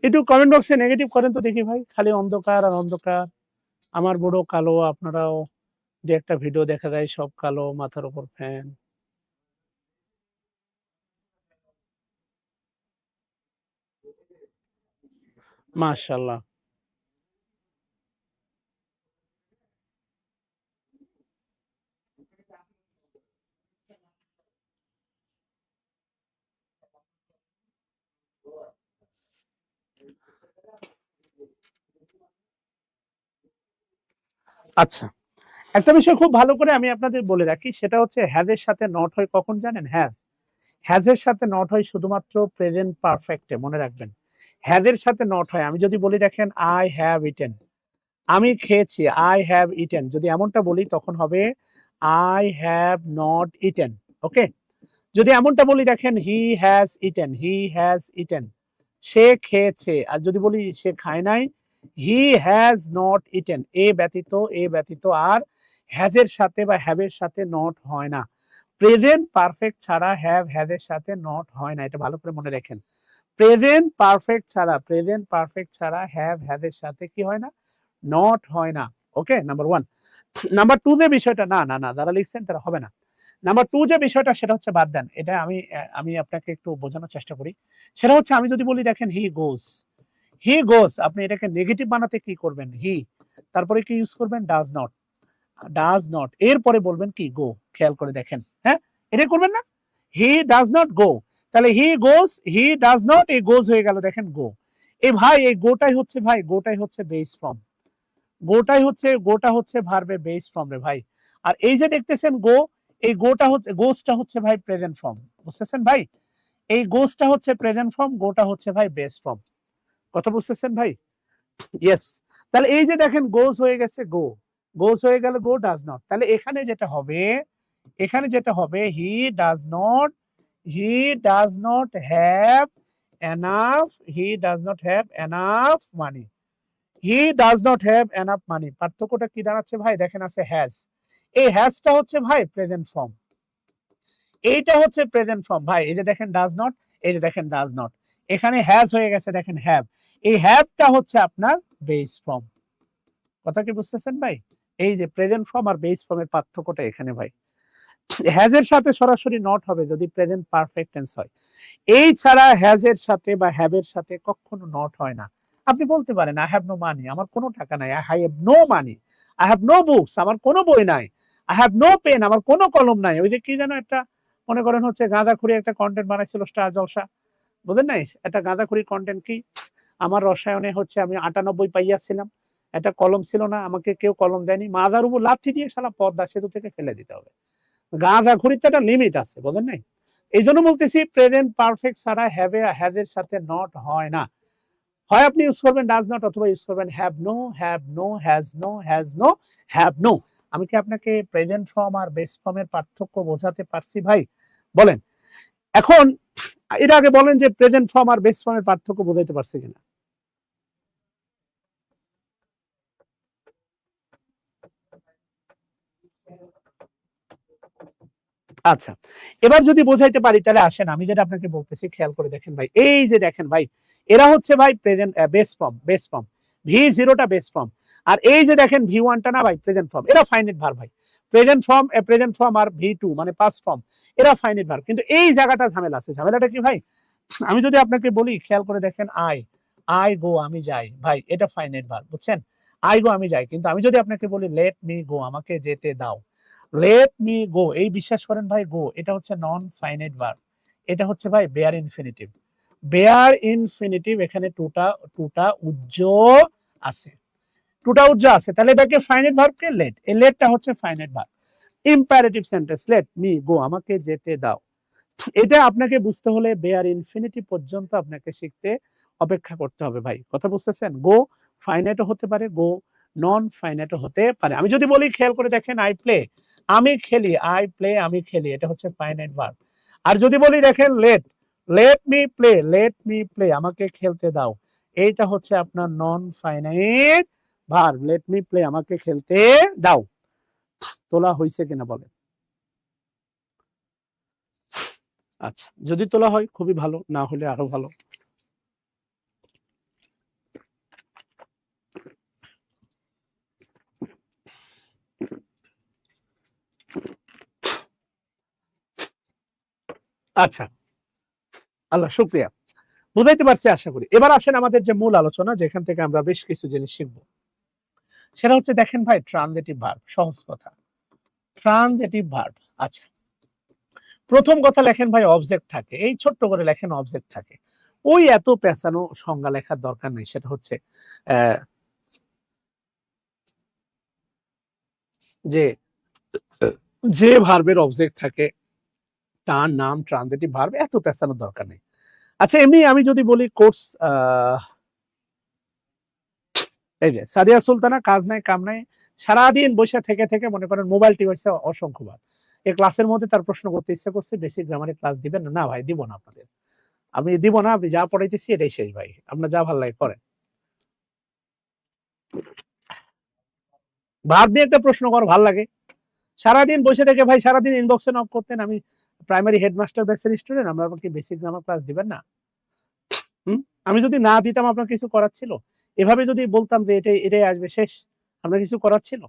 একটু কমেন্ট বক্সে নেগেটিভ করেন তো দেখি ভাই, খালি অন্ধকার আর অন্ধকার। আমার বড় কালো, আপনারাও যে একটা ভিডিও দেখা যায় সব কালো, মাথার উপর ফ্যান। মাশাআল্লাহ। আচ্ছা, একটা বিষয় খুব ভালো করে আমি আপনাদের বলে রাখি, সেটা হচ্ছে হ্যাজের সাথে নট হয় কখন জানেন? হ্যাজের সাথে নট হয় শুধুমাত্র প্রেজেন্ট পারফেক্টে, মনে রাখবেন। হ্যাজের সাথে নট হয়, আমি যদি বলি দেখেন আই হ্যাভ ইটেন, আমি খেয়েছি, আই হ্যাভ ইটেন, যদি এমনটা বলি তখন হবে আই হ্যাভ নট ইটেন। ওকে, যদি এমনটা বলি দেখেন হি হ্যাজ ইটেন, সে খেয়েছে। আর যদি বলি সে খায় নাই, হি হ্যাজ নট ইটেন। এ ব্যতীত আর হ্যাজ এর সাথে বা হ্যাভ এর সাথে নট হয় না। প্রেজেন্ট পারফেক্ট ছাড়া হ্যাভ হ্যাজ এর সাথে নট হয় না, এটা ভালো করে মনে রাখেন। প্রেজেন্ট পারফেক্ট ছাড়া হ্যাভ হ্যাজ এর সাথে কি হয় না, নট হয় না। ওকে, নাম্বার 1। নাম্বার 2 যে বিষয়টা, না না না যারা লিখছেন তারা হবে না। নাম্বার 2 যে বিষয়টা সেটা হচ্ছে বাদ দেন, এটা আমি আপনাকে একটু বোঝানোর চেষ্টা করি। সেটা হচ্ছে আমি যদি বলি দেখেন হি গোস, আপনি এটাকে নেগেটিভ বানাতে কি করবেন, হি, তারপরে কি ইউজ করবেন, ডাজ নট, এরপরে বলবেন কি, গো। খেয়াল করে দেখেন, হ্যাঁ, এটা করবেন না, হি ডাজ নট গো। তাহলে হি ডাজ নট, এই গোজ হয়ে গেল, দেখেন গো। এই ভাই এই গোটাই হচ্ছে বেস ফর্ম, গোটা হচ্ছে ভার্বে বেস ফর্ম রে ভাই। আর এই যে দেখতেছেন গো, এই গোসটা হচ্ছে ভাই প্রেজেন্ট ফর্ম, বুঝতেছেন ভাই? এই গোসটা হচ্ছে প্রেজেন্ট ফর্ম, গোটা হচ্ছে ভাই বেস ফর্ম। কথা বুঝতেছেন ভাই? ইয়েস। তাহলে এই যে দেখেন গোস হয়ে গেছে গোস হয়ে গেল গো ডাজ নট। তাহলে এখানে যেটা হবে he does not have enough money. He does not have enough money, পার্থক্যটা কি দাঁড়াচ্ছে ভাই, দেখেন আছে হ্যাজ। এই হ্যাজটা হচ্ছে ভাই প্রেজেন্ট ফর্ম, এইটা হচ্ছে প্রেজেন্ট ফর্ম ভাই। এই যে দেখেন ডাজ নট, এই যে দেখেন ডাজ নট, এখানে হ্যাজ হয়ে গেছে, দেখেন হ্যাভ। এই হ্যাভটা হচ্ছে আপনার বেস ফর্ম। কথা কি বুঝতেছেন ভাই? এই যে প্রেজেন্ট ফর্ম আর বেস ফর্মের পার্থক্যটা এখানে ভাই। হ্যাজ এর সাথে সরাসরি নট হবে যদি প্রেজেন্ট পারফেক্ট টেন্স হয়। এই ছাড়া হ্যাজ এর সাথে বা হ্যাভ এর সাথে কখনো নট হয় না। আপনি বলতে পারেন আই হ্যাভ নো মানি, আমার কোনো টাকা নাই, I have no money. I have no books, আমার কোনো বই নাই। আই হ্যাভ নো পেন, আমার কোনো কলম নাই। ওই যে কি যেন একটা, মনে করেন হচ্ছে গাঁজাখুরি একটা কন্টেন্ট বানাইছিল স্টার জলসা, বুঝেন নাই? একটা গাঁজাখুরি কন্টেন্ট কি, আমার রসায়নে হচ্ছে আমি 98 পাইয়াছিলাম, একটা কলম ছিল না, আমাকে কেউ কলম দেয়নি, মাদার উপর লাথি দিয়ে শালা পদ্মা সেতু থেকে ফেলে দিতে হবে। গাঁজাখুরির তো একটা লিমিট আছে, বুঝেন নাই? এই জন্য বলতেছি প্রেজেন্ট পারফেক্ট ছাড়া হ্যাভ এর সাথে নট হয় না। হয় আপনি ইউজ করবেন ডাজ নট, অথবা ইউজ করবেন হ্যাভ নো, হ্যাভ নো। আমি কি আপনাকে প্রেজেন্ট ফর্ম আর বেস ফর্মের পার্থক্য বোঝাতে পারছি ভাই? বলেন। এখন এর আগে বলেন যে প্রেজেন্ট ফর্ম আর বেস ফর্মের পার্থক্য বোঝাতে পারছি কিনা। আচ্ছা, এবার যদি বোঝাইতে পারি তাহলে আসেন আমি যেটা আপনাকে বলতেছি খেয়াল করে দেখেন ভাই। এই যে দেখেন ভাই, এরা হচ্ছে ভাই প্রেজেন্ট বেস ফর্ম, ভি0টা বেস ফর্ম। আর এই যে দেখেন ভি1টা না ভাই প্রেজেন্ট ফর্ম, এরা ফাইনাইট ভার্ব ভাই। প্রেজেন্ট ফর্ম আর ভি2 মানে পাস্ট ফর্ম, এরা ফাইনাইট ভার্ব। কিন্তু এই জায়গাটা ঝামেলা আছে। ঝামেলাটা কি ভাই? আমি যদি আপনাকে বলি খেয়াল করে দেখেন, আই গো, আমি যাই ভাই, এটা ফাইনাইট ভার্ব, বুঝছেন? আই গো, আমি যাই। কিন্তু আমি যদি আপনাকে বলি লেট মি গো, আমাকে যেতে দাও, লেট মি গো, এই বিশ্বাস করেন ভাই, গো এটা হচ্ছে নন ফাইনাইট ভার্ব, এটা হচ্ছে ভাই বেয়ার ইনফিনিটিভ। এখানে টুটা আছে, তাহলে এটাকে ফাইনাইট ভার্বকে লেট, এই লেটটা হচ্ছে finite verb. Imperative sentence, let me go, আমাকে যেতে দাও। এটা আপনাকে বুঝতে হলে বেয়ার ইনফিনিটিভ পর্যন্ত আপনাকে শিখতে অপেক্ষা করতে হবে ভাই। কথা বুঝতেছেন? গো ফাইনাইটও হতে পারে, গো নন ফাইনাইটও হতে পারে। আমি যদি বলি খেয়াল করে দেখেন, আই প্লে, আমি খেলি, আমি খেলি, এটা হচ্ছে ফাইনাইট ভার্ব। আর যদি বলি দেখেন লেট মি প্লে, আমাকে খেলতে দাও, এইটা হচ্ছে আপনার নন finite verb. Let me play, আমাকে খেলতে দাও। তোলা হয়েছে কিনা বলেন? আচ্ছা, যদি তোলা হয় খুবই ভালো, না হলে আরো ভালো। আচ্ছা, আল্লাহ শুক্রিয়া, বুঝাইতে পারছি আশা করি। এবার আসেন আমাদের যে মূল আলোচনা, যেখান থেকে আমরা বেশ কিছু জিনিস শিখবো, সেটা হচ্ছে দেখেন ভাই ট্রানজিটিভ ভার্ব। সহজ কথা, ট্রানজিটিভ ভার্ব। আচ্ছা, প্রথম কথা লেখেন ভাই অবজেক্ট থাকে, এই ছোট্ট করে লেখেন অবজেক্ট থাকে। ওই এত পেঁচানো সংজ্ঞা লেখার দরকার নেই। সেটা হচ্ছে যে যে ভার্বের অবজেক্ট থাকে তার নাম ট্রানজিটিভ ভার্ব, এত পেঁচানোর দরকার নেই। আচ্ছা, এমনি আমি যদি বলি কোর্স, এই যে সাদিয়া সুলতানা কাজ নাই কাম নাই, সারাদিন বসে থেকে থেকে মনে করেন মোবাইল টিপাইছে অসংখ্যবার। এই ক্লাসের মধ্যে তার প্রশ্ন করতে ইচ্ছা করছে বেসিক গ্রামারের ক্লাস দিবেন না? না ভাই, দিব না আপনাদের। আমি দিব না, আপনি যা পড়াইতেছি এটাই শেষ ভাই, আপনার যা ভালো লাগে করেন। ভাব দিয়ে একটা প্রশ্ন কর, ভাল লাগে। সারাদিন বসে থেকে ভাই, সারাদিন ইনবক্সে নক করতেন, আমি প্রাইমারি হেডমাস্টার ব্যাচের স্টুডেন্ট, আমরা আমাকে বেসিক গ্রামার ক্লাস দিবেন না? আমি যদি না দিতাম আপনার কিছু করার ছিল? এভাবে যদি বলতাম যে এটাই এটাই আসবে শেষ, আপনার কিছু করার ছিল?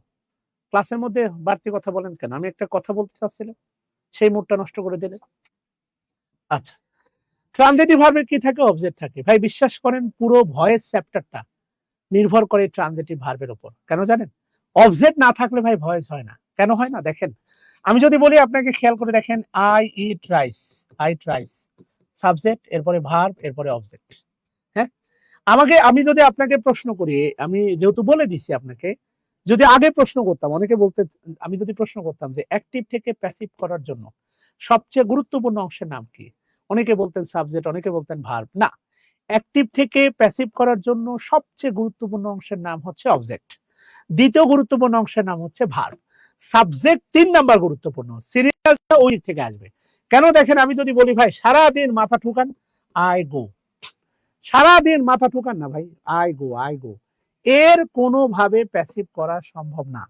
ক্লাসের মধ্যে বাড়তি কথা বলেন কেন? আমি একটা কথা বলতে চাচ্ছিলাম, সেই মুডটা নষ্ট করে দিলেন। আচ্ছা, ট্রানজিটিভ ভার্বে কি থাকে? অবজেক্ট থাকে। ভাই বিশ্বাস করেন, পুরো ভয়েস চ্যাপ্টারটা নির্ভর করে ট্রানজিটিভ ভার্বের উপর। কেন জানেন? অবজেক্ট না থাকলে ভাই ভয়েস হয় না। কেন হয় না দেখেন, আমি যদি বলি আপনাকে খেয়াল করে দেখেন, I eat rice, I eat rice, subject, এরপরে ভার্ব, এরপরে অবজেক্ট। হ্যাঁ, আমি যদি আপনাকে প্রশ্ন করি, আমি যেহেতু বলে দিছি আপনাকে, যদি আগে প্রশ্ন করতাম, অনেকে বলতে, আমি যদি প্রশ্ন করতাম যে অ্যাক্টিভ থেকে প্যাসিভ করার জন্য সবচেয়ে গুরুত্বপূর্ণ অংশের নাম কি, অনেকে বলতেন সাবজেক্ট, অনেকে বলতেন ভার্ব। না, অ্যাক্টিভ থেকে প্যাসিভ করার জন্য সবচেয়ে গুরুত্বপূর্ণ অংশের নাম হচ্ছে অবজেক্ট, দ্বিতীয় গুরুত্বপূর্ণ অংশের নাম হচ্ছে ভার্ব, সাবজেক্ট 3 নাম্বার গুরুত্বপূর্ণ, সিরিয়ালটা ওই থেকে আসবে। কেন দেখেন, আমি যদি বলি ভাই সারাদিন মাথা ঠুকান, আই গো, সারাদিন মাথা ঠুকান না ভাই, আই গো, আই গো, এর কোনোভাবে প্যাসিভ করা সম্ভব না,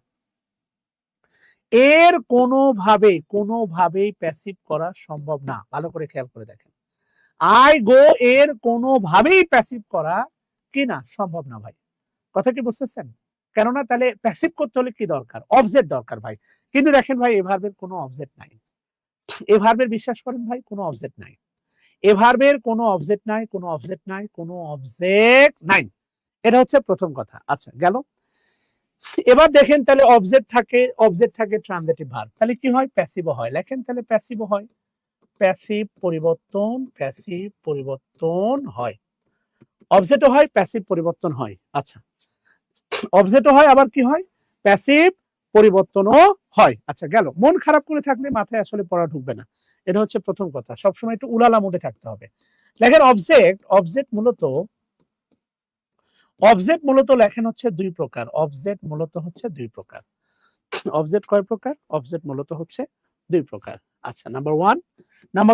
এর কোনোভাবেই প্যাসিভ করা সম্ভব না। ভালো করে খেয়াল করে দেখেন, আই গো এর কোনোভাবেই প্যাসিভ করা কি না, সম্ভব না ভাই। কথা কি বুঝতেছেন? কেননা তাহলে প্যাসিভ করতে হলে কি দরকার? অবজেক্ট দরকার ভাই। কিন্তু দেখেন ভাই, এই ভার্বের কোনো অবজেক্ট নাই, এই ভার্বের বিশ্বাস করেন ভাই, কোনো অবজেক্ট নাই, এ ভার্বের কোনো অবজেক্ট নাই, কোনো অবজেক্ট নাই, কোনো অবজেক্ট নাই। এটা হচ্ছে প্রথম কথা। আচ্ছা গেল। এবার দেখেন, তাহলে অবজেক্ট থাকে ট্রানজিটিভ ভার্ব, তাহলে কি হয়? প্যাসিভও হয়। লেখেন তাহলে প্যাসিভও হয়, প্যাসিভ পরিবর্তন হয়, অবজেক্টও হয়, প্যাসিভ পরিবর্তন হয়। আচ্ছা, অবজেক্টও হয়, আবার কি হয়? প্যাসিভ পরিবর্তনও হয়। আচ্ছা গেল। মন খারাপ করে থাকলে মাথায় আসলে পড়া ঢুকবে না, এটা হচ্ছে প্রথম কথা। সবসময় একটু উলালা মুডে থাকতে হবে। লেখেন অবজেক্ট মূলত লেখেন হচ্ছে দুই প্রকার, অবজেক্ট মূলত হচ্ছে দুই প্রকার। অবজেক্ট কয় প্রকার? অবজেক্ট মূলত হচ্ছে দুই প্রকার। আচ্ছা, নাম্বার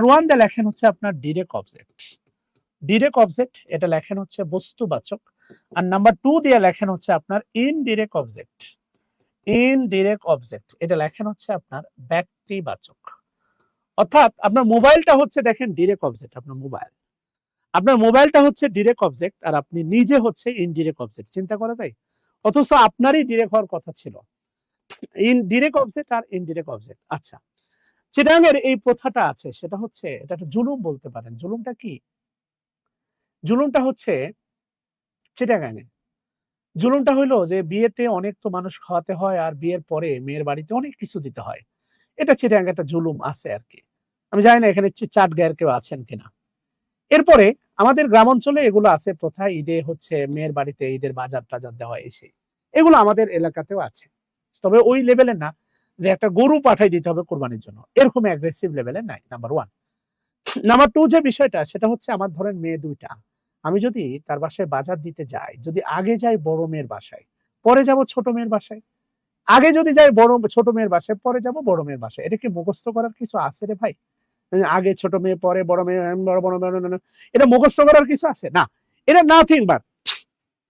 ওয়ান দিয়ে লেখেন হচ্ছে আপনার ডিরেক্ট অবজেক্ট, ডিরেক্ট অবজেক্ট, এটা লেখেন হচ্ছে বস্তুবাচক। আর নাম্বার টু দিয়ে লেখেন হচ্ছে আপনার ইনডিরেক্ট অবজেক্ট, ইনডিরেক্ট অবজেক্ট, এটা লেখেন হচ্ছে আপনার ব্যক্তিবাচক। অর্থাৎ আপনার মোবাইলটা হচ্ছে দেখেন ডিরেক্ট অবজেক্ট, আপনার মোবাইলটা হচ্ছে ডিরেক্ট অবজেক্ট, আর আপনি নিজে হচ্ছে ইনডিরেক্ট অবজেক্ট। চিন্তা করা যায়? অথচ আপনারই ডিরেক্ট হওয়ার কথা ছিল। ডিরেক্ট অবজেক্ট আর ইনডিরেক্ট অবজেক্ট। আচ্ছা, চিটাগাংয়ের এই প্রথাটা আছে, সেটা হচ্ছে, এটা একটা জুলুম বলতে পারেন। জুলুমটা কি? জুলুমটা হচ্ছে চিটাগাংয়ে, জুলুমটা হইলো যে বিয়েতে অনেক তো মানুষ খাওয়াতে হয়, আর বিয়ের পরে মেয়ের বাড়িতে অনেক কিছু দিতে হয়। এটা চিটাগাং একটা জুলুম আছে আর কি। আমি জানি না এখানে চাট গায়ের কেউ আছেন কিনা। এরপরে আমাদের গ্রাম অঞ্চলে এগুলো আছে প্রথা, ঈদে হচ্ছে মেয়ের বাড়িতে ঈদের বাজার টাজার দেওয়া, এসে এগুলো আমাদের এলাকাতেও আছে। তবে ওই লেভেলে না যে একটা গরু পাঠাই দিতে হবে কোরবানির জন্য, এরকম অ্যাগ্রেসিভ লেভেলে নাই। Number one. নাম্বার টু যে বিষয়টা, সেটা হচ্ছে আমার ধরেন মেয়ে দুইটা, আমি যদি তার বাসায় বাজার দিতে যাই, যদি আগে যাই বড় মেয়ের বাসায়, পরে যাব ছোট মেয়ের বাসায়, আগে যদি যাই ছোট মেয়ের বাসায়, পরে যাব বড় মেয়ের বাসায়, এটা কি মুখস্থ করার কিছু আছে রে ভাই? আগে ছোট মেয়ে, পরে বড় মেয়ে, বড় মেয়ে, এটা মুখস্থ করার কিছু আছে না। এটা নাথিং বাট,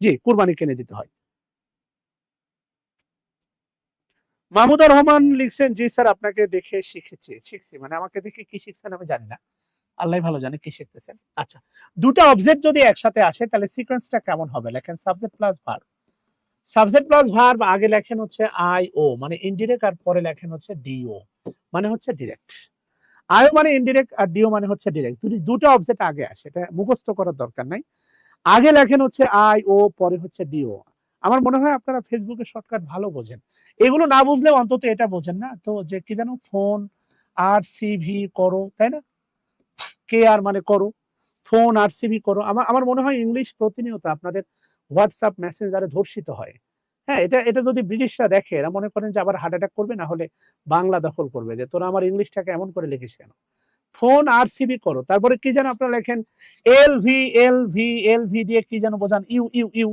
জি, কুরবানি কিনে দিতে হয়। মাহমুদুর রহমান লিখছেন, জি স্যার, আপনাকে দেখে শিখছি, মানে আমাকে দেখে কি শিখছেন আমি জানি না, আল্লাহ ভালো জানে কি শিখতেছেন। আচ্ছা, দুটো অবজেক্ট যদি একসাথে আসে তাহলে সিকোয়েন্সটা কেমন হবে? লেখেন subject plus verb, subject plus verb, আগে লেখেন হচ্ছে আই ও মানে ইনডিরেক্ট, আর পরে লেখেন হচ্ছে ডিও মানে হচ্ছে ডিরেক্ট। আই ও মানে ইনডিরেক্ট, আর ডিও মানে হচ্ছে ডিরেক্ট। দুটো অবজেক্ট আগে আসে, এটা মুখস্থ করার দরকার নাই। আগে লেখেন হচ্ছে আই ও, পরে হচ্ছে ডিও। আমার মনে হয় আপনারা ফেসবুকে শর্টকাট ভালো বোঝেন, এগুলো না বুঝলেও অন্তত এটা বোঝেন না তো, যে কি যেন ফোন আর সিভি করো, তাই না? কে আর মানে করো, ফোন আর সিভি করো। আমার মনে হয় ইংলিশ প্রতিনিয়ত আপনাদের হোয়াটসঅ্যাপ মেসেঞ্জারে ধর্ষিত হয়। হ্যাঁ, এটা এটা যদি ব্রিটিশরা দেখে, এরা মনে করেন যে আবার হার্ট অ্যাটাক করবে, না হলে বাংলা দখল করবে, যে তোরা আমার ইংলিশটাকে এমন করে লিখিস কেন। ফোন আর সিভি করো, তারপরে কি যেন আপনারা লেখেন এল ভি দিয়ে কি যেন বোঝান, ইউ ইউ ইউ,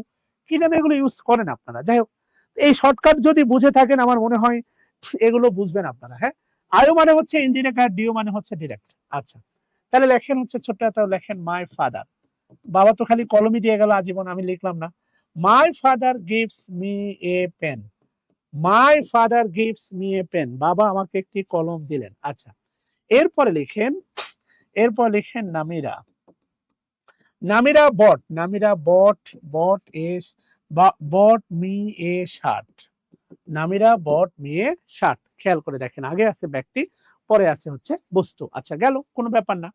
কি যেন এগুলো ইউজ করেন আপনারা। যাই হোক, এই শর্টকাট যদি বুঝে থাকেন, আমার মনে হয় এগুলো বুঝবেন আপনারা। হ্যাঁ, আইও মানে হচ্ছে ইনডিরেক্ট, আর ডিও মানে হচ্ছে ডিরেক্ট। আচ্ছা, তাহলে লেখেন হচ্ছে ছোট্ট হাতে লেখেন মাই ফাদার। বাবা তো খালি কলমই দিয়ে গেল আজীবন, আমি লিখলাম না। My father gives me a pen. My father gives me a pen, বাবা আমাকে একটি কলম দিলেন। আচ্ছা, এরপরে লিখেন Namira. Namira bought, Namira bought, bought a bought me a shirt. Namira bought me a shirt. খেয়াল করে দেখেন, আগে আছে ব্যক্তি, পরে আছে হচ্ছে বস্তু। আচ্ছা গেল, কোনো ব্যাপার না।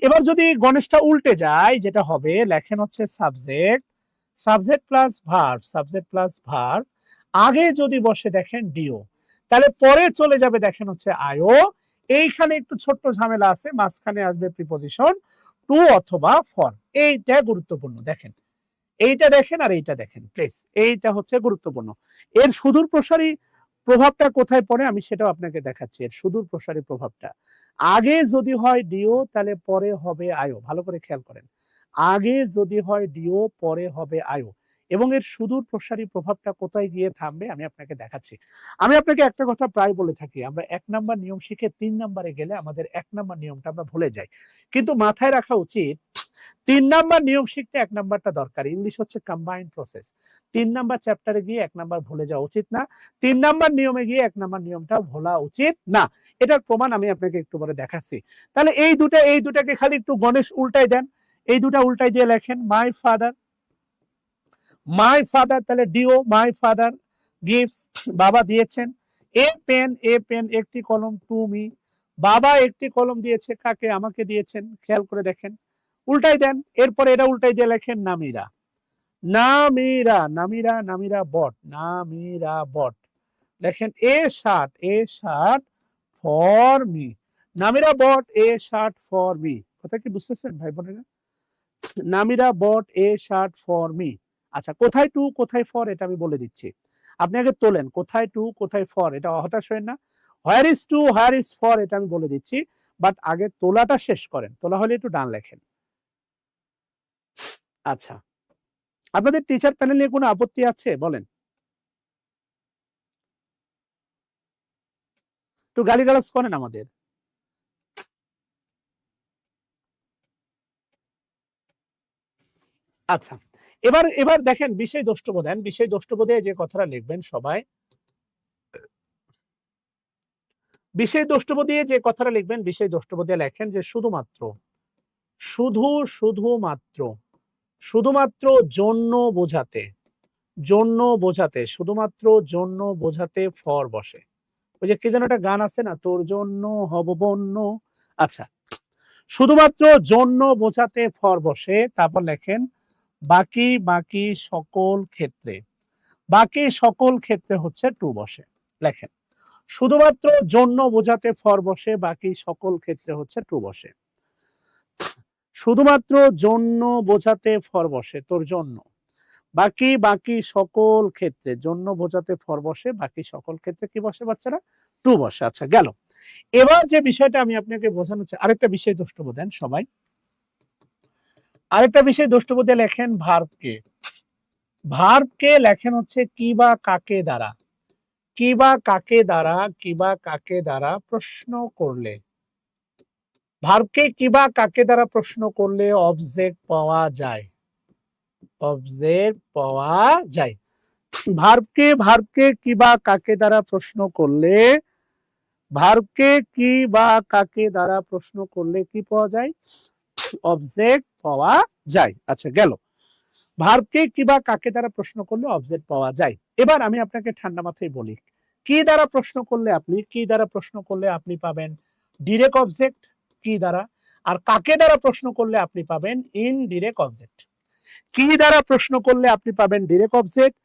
এবার যদি গণেশটা উল্টে যায়, যেটা হবে লেখেন হচ্ছে subject, subject plus verb, subject plus verb, আগে যদি বসে দেখেন ডিও, তাহলে পরে চলে যাবে দেখেন হচ্ছে আয়ো। এইখানে একটু ছোট্ট ঝামেলা আছে, মাঝখানে আসবে প্রিপজিশন টু অথবা ফর। এইটা গুরুত্বপূর্ণ, দেখেন এইটা দেখেন আর এইটা দেখেন প্লিজ, এইটা হচ্ছে গুরুত্বপূর্ণ। এর সুদূর প্রসারী প্রভাবটা কোথায় পড়ে আমি সেটাও আপনাকে দেখাচ্ছি। এর সুদূর প্রসারী প্রভাবটা, আগে যদি হয় ডিও তাহলে পরে হবে আয়ো। ভালো করে খেয়াল করেন, আগে যদি হয় ডিও পরে হবে আয়ো। এবং এর সুদূর প্রসারী প্রভাবটা কোথায় গিয়ে থামবে আমি আপনাকে দেখাচ্ছি। আমি আপনাকে একটা কথা প্রায় বলে থাকি, আমরা 1 নাম্বার নিয়ম শিখে 3 নাম্বারে গেলে আমাদের 1 নাম্বার নিয়মটা আমরা ভুলে যাই। কিন্তু মাথায় রাখা উচিত 3 নাম্বার নিয়ম শিখতে 1 নাম্বারটা দরকার। ইংলিশ হচ্ছে কম্বাইন্ড প্রসেস। 3 নাম্বার চ্যাপ্টারে গিয়ে 1 নাম্বার ভুলে যাওয়া উচিত না, 3 নাম্বার নিয়মে গিয়ে 1 নাম্বার নিয়মটা ভোলা উচিত না। এটার প্রমাণ আমি আপনাকে একটু পরে দেখাচ্ছি। তাহলে এই দুটাকে খালি একটু গণেশ উল্টাই দেন, এই দুটা উল্টাই দিয়ে লেখেন মাই ফাদার। মাই ফাদার তাহলে ডিও, মাই ফাদার গিভস, বাবা দিয়েছেন, এ পেন একটি কলম টু মি, বাবা একটি কলম দিয়েছে কাকে, আমাকে দিয়েছেন। খেয়াল করে দেখেন, উল্টাই দেন, এরপরে এটা উল্টাই দিয়ে লেখেন নামিরা। নামিরা, নামিরা, নামিরা বট, নামিরা বট, লেখেন a shirt for me. Namira Bhat a shirt for me. কথা কি বুঝতেছেন ভাই বোনেরা? Namira Bhat a shirt for me. আচ্ছা, কোথায় টু কোথায় ফর এটা আমি বলে দিচ্ছি, আপনি আগে তোলেন কোথায় টু কোথায় ফর, এটা হতাশ হয়েন না। Where is to where is for এটা আমি বলে দিচ্ছি, বাট আগে তোলাটা শেষ করেন, তোলা হলে একটু ডান লেখেন। আচ্ছা, আপনাদের টিচার প্যানেল নিয়ে কোনো আপত্তি আছে বলেন? একটু গালিগালাজ করেন আমাদের। আচ্ছা, এবার দেখেন বিষয় দ্রষ্টব্য দেন, বিষয় দ্রষ্টব্যে যে কথাটা লিখবেন সবাই, বিষয় দ্রষ্টব্য দিয়ে যে কথাটা লিখবেন, বিষয় দ্রষ্টব্য দিয়ে লেখেন যে শুধুমাত্র, শুধুমাত্র, শুধুমাত্র জন্য বোঝাতে, জন্য বোঝাতে, শুধুমাত্র জন্য বোঝাতে ফর বসে। ওই যে কি যেন একটা গান আছে না, তোর জন্য হব বন্য। আচ্ছা, শুধুমাত্র জন্য বোঝাতে ফর বসে, তারপর লেখেন বাকি বাকি সকল ক্ষেত্রে, বাকি সকল ক্ষেত্রে হচ্ছে টু বসে। লেখেন শুধুমাত্র জন্য বোঝাতে ফর বসে, বাকি সকল ক্ষেত্রে হচ্ছে টু বসে। শুধুমাত্র জন্য বোঝাতে ফর বসে, তোর জন্য, বাকি বাকি সকল ক্ষেত্রে, জন্য বোঝাতে ফর বসে, বাকি সকল ক্ষেত্রে কি বসে বাচ্চারা? টু বসে। আচ্ছা গেল, এবার যে বিষয়টা আমি আপনাকে বোঝানো চাই, আরেকটা বিষয় দ্রষ্টব্য দেন সবাই, আরেকটা বিষয় দ্রষ্টব্য দিয়ে লেখেন ভার্বকে। ভার্বকে লেখেন হচ্ছে কি বা কাকে দ্বারা, কি বা কাকে দ্বারা, কি বা কাকে দ্বারা প্রশ্ন করলে, ভার্বকে কি বা কাকে দ্বারা প্রশ্ন করলে অবজেক্ট পাওয়া যায়, অবজেক্ট পাওয়া যায়। ভার্বকে কি বা কাকে দ্বারা প্রশ্ন করলে, ভার্বকে কি বা কাকে দ্বারা প্রশ্ন করলে কি পাওয়া যায়? অবজেক্ট পাওয়া যায়। আচ্ছা গেল, ভার্বকে কি বা কাকে দ্বারা প্রশ্ন করলে অবজেক্ট পাওয়া যায়। এবার আমি আপনাকে ঠান্ডা মাথায় বলি, কি দ্বারা প্রশ্ন করলে আপনি, কি দ্বারা প্রশ্ন করলে আপনি পাবেন ডিরেক্ট অবজেক্ট, কি দ্বারা, আর কাকে দ্বারা প্রশ্ন করলে আপনি পাবেন ইনডিরেক্ট অবজেক্ট। কি দ্বারা প্রশ্ন করলে আপনি পাবেন ডিরেক্ট অবজেক্ট,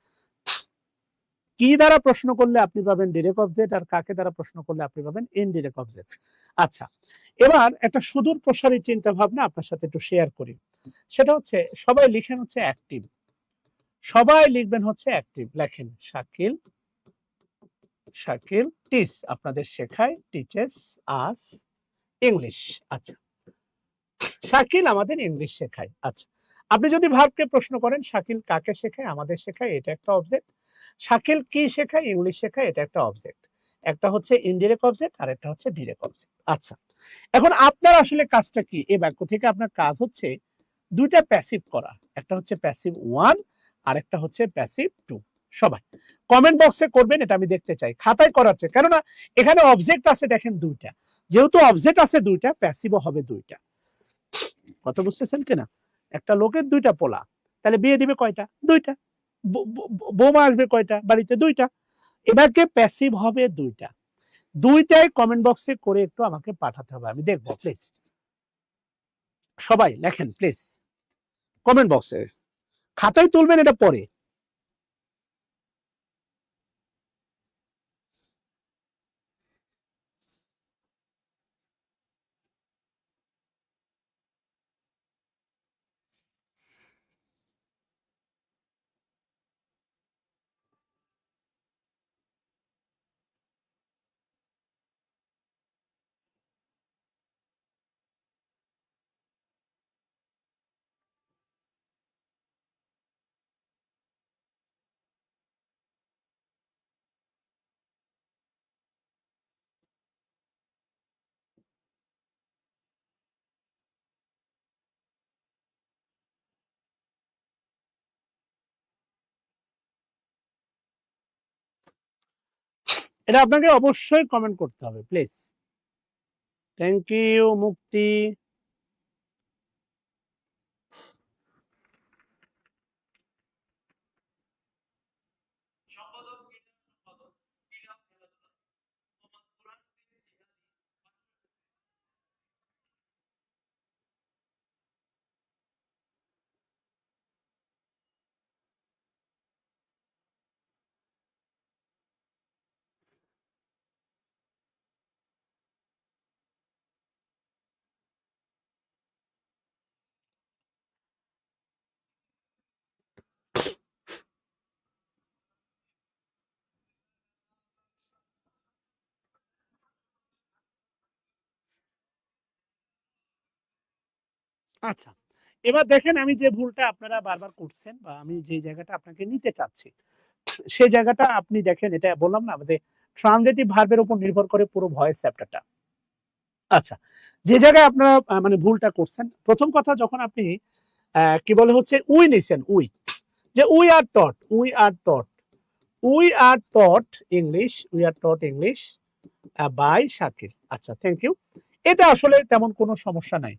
কি দ্বারা প্রশ্ন করলে আপনি পাবেন ডিরেক্ট অবজেক্ট, আর কাকে দ্বারা প্রশ্ন করলে আপনি পাবেন ইনডিরেক্ট অবজেক্ট। আচ্ছা, এবার একটা সুদূর প্রসারী চিন্তা ভাবনা আপনার সাথে একটু শেয়ার করি, সেটা হচ্ছে সবাই লিখেন হচ্ছে অ্যাক্টিভ, সবাই লিখবেন হচ্ছে অ্যাক্টিভ। লেখেন শাকিল, শাকিল টিচ, আপনাদের শেখায়, টিচেস আস ইংলিশ। আচ্ছা, শাকিল আমাদের ইংলিশ শেখায়। আচ্ছা, আপনি যদি ভার্বকে প্রশ্ন করেন শাকিল কাকে শেখায়, আমাদের শেখায়, এটা একটা অবজেক্ট। শাকিল কি শেখায়, ইংলিশ শেখায়, এটা একটা অবজেক্ট। একটা হচ্ছে ইনডিরেক্ট অবজেক্ট আর একটা হচ্ছে ডিরেক্ট অবজেক্ট। আচ্ছা, এখন আপনার আসলে কাজটা কি? এই বাক্য থেকে আপনার কাজ হচ্ছে দুইটা প্যাসিভ করা, একটা হচ্ছে প্যাসিভ 1 আর একটা হচ্ছে প্যাসিভ 2। সবাই কমেন্ট বক্সে করবেন, এটা আমি দেখতে চাই খাতায় করার চেয়ে, কেননা এখানে অবজেক্ট আছে দেখেন দুইটা, যেহেতু অবজেক্ট আছে দুইটা, প্যাসিভও হবে দুইটা। কথা বুঝতেছেন কিনা? একটা লোকের দুইটা পোলা, তাহলে বিয়ে দিবে কয়টা? দুইটা। বৌমা আসবে কয়টা? বাড়িতে দুইটা। এবারকে প্যাসিভ হবে দুইটা। দুইটাই কমেন্ট বক্সে করে একটু আমাকে পাঠাতে হবে, আমি দেখবো। প্লিজ সবাই লেখেন প্লিজ কমেন্ট বক্সে, খাতায় তুলবেন এটা পরে। এটা আপনাকে অবশ্যই কমেন্ট করতে হবে প্লিজ। থ্যাংক ইউ মুক্তি। আচ্ছা, এবার দেখেন আমি যে ভুলটা আপনারা বারবার করছেন, বা আমি যে জায়গাটা আপনাকে নিতে চাচ্ছি, সেই জায়গাটা আপনি দেখেন, এটা বললাম না আমাদের ট্রানজিটিভ ভার্বের উপর নির্ভর করে পুরো ভয়েস চ্যাপ্টারটা। আচ্ছা, যে জায়গায় আপনারা মানে ভুলটা করছেন, প্রথম কথা যখন আপনি কি বলে হচ্ছে উই নিছেন, উই, যে we are taught, we are taught, we are taught English, we are taught English by Shakil. আচ্ছা, থ্যাংক ইউ। এটা আসলে তেমন কোনো সমস্যা নাই।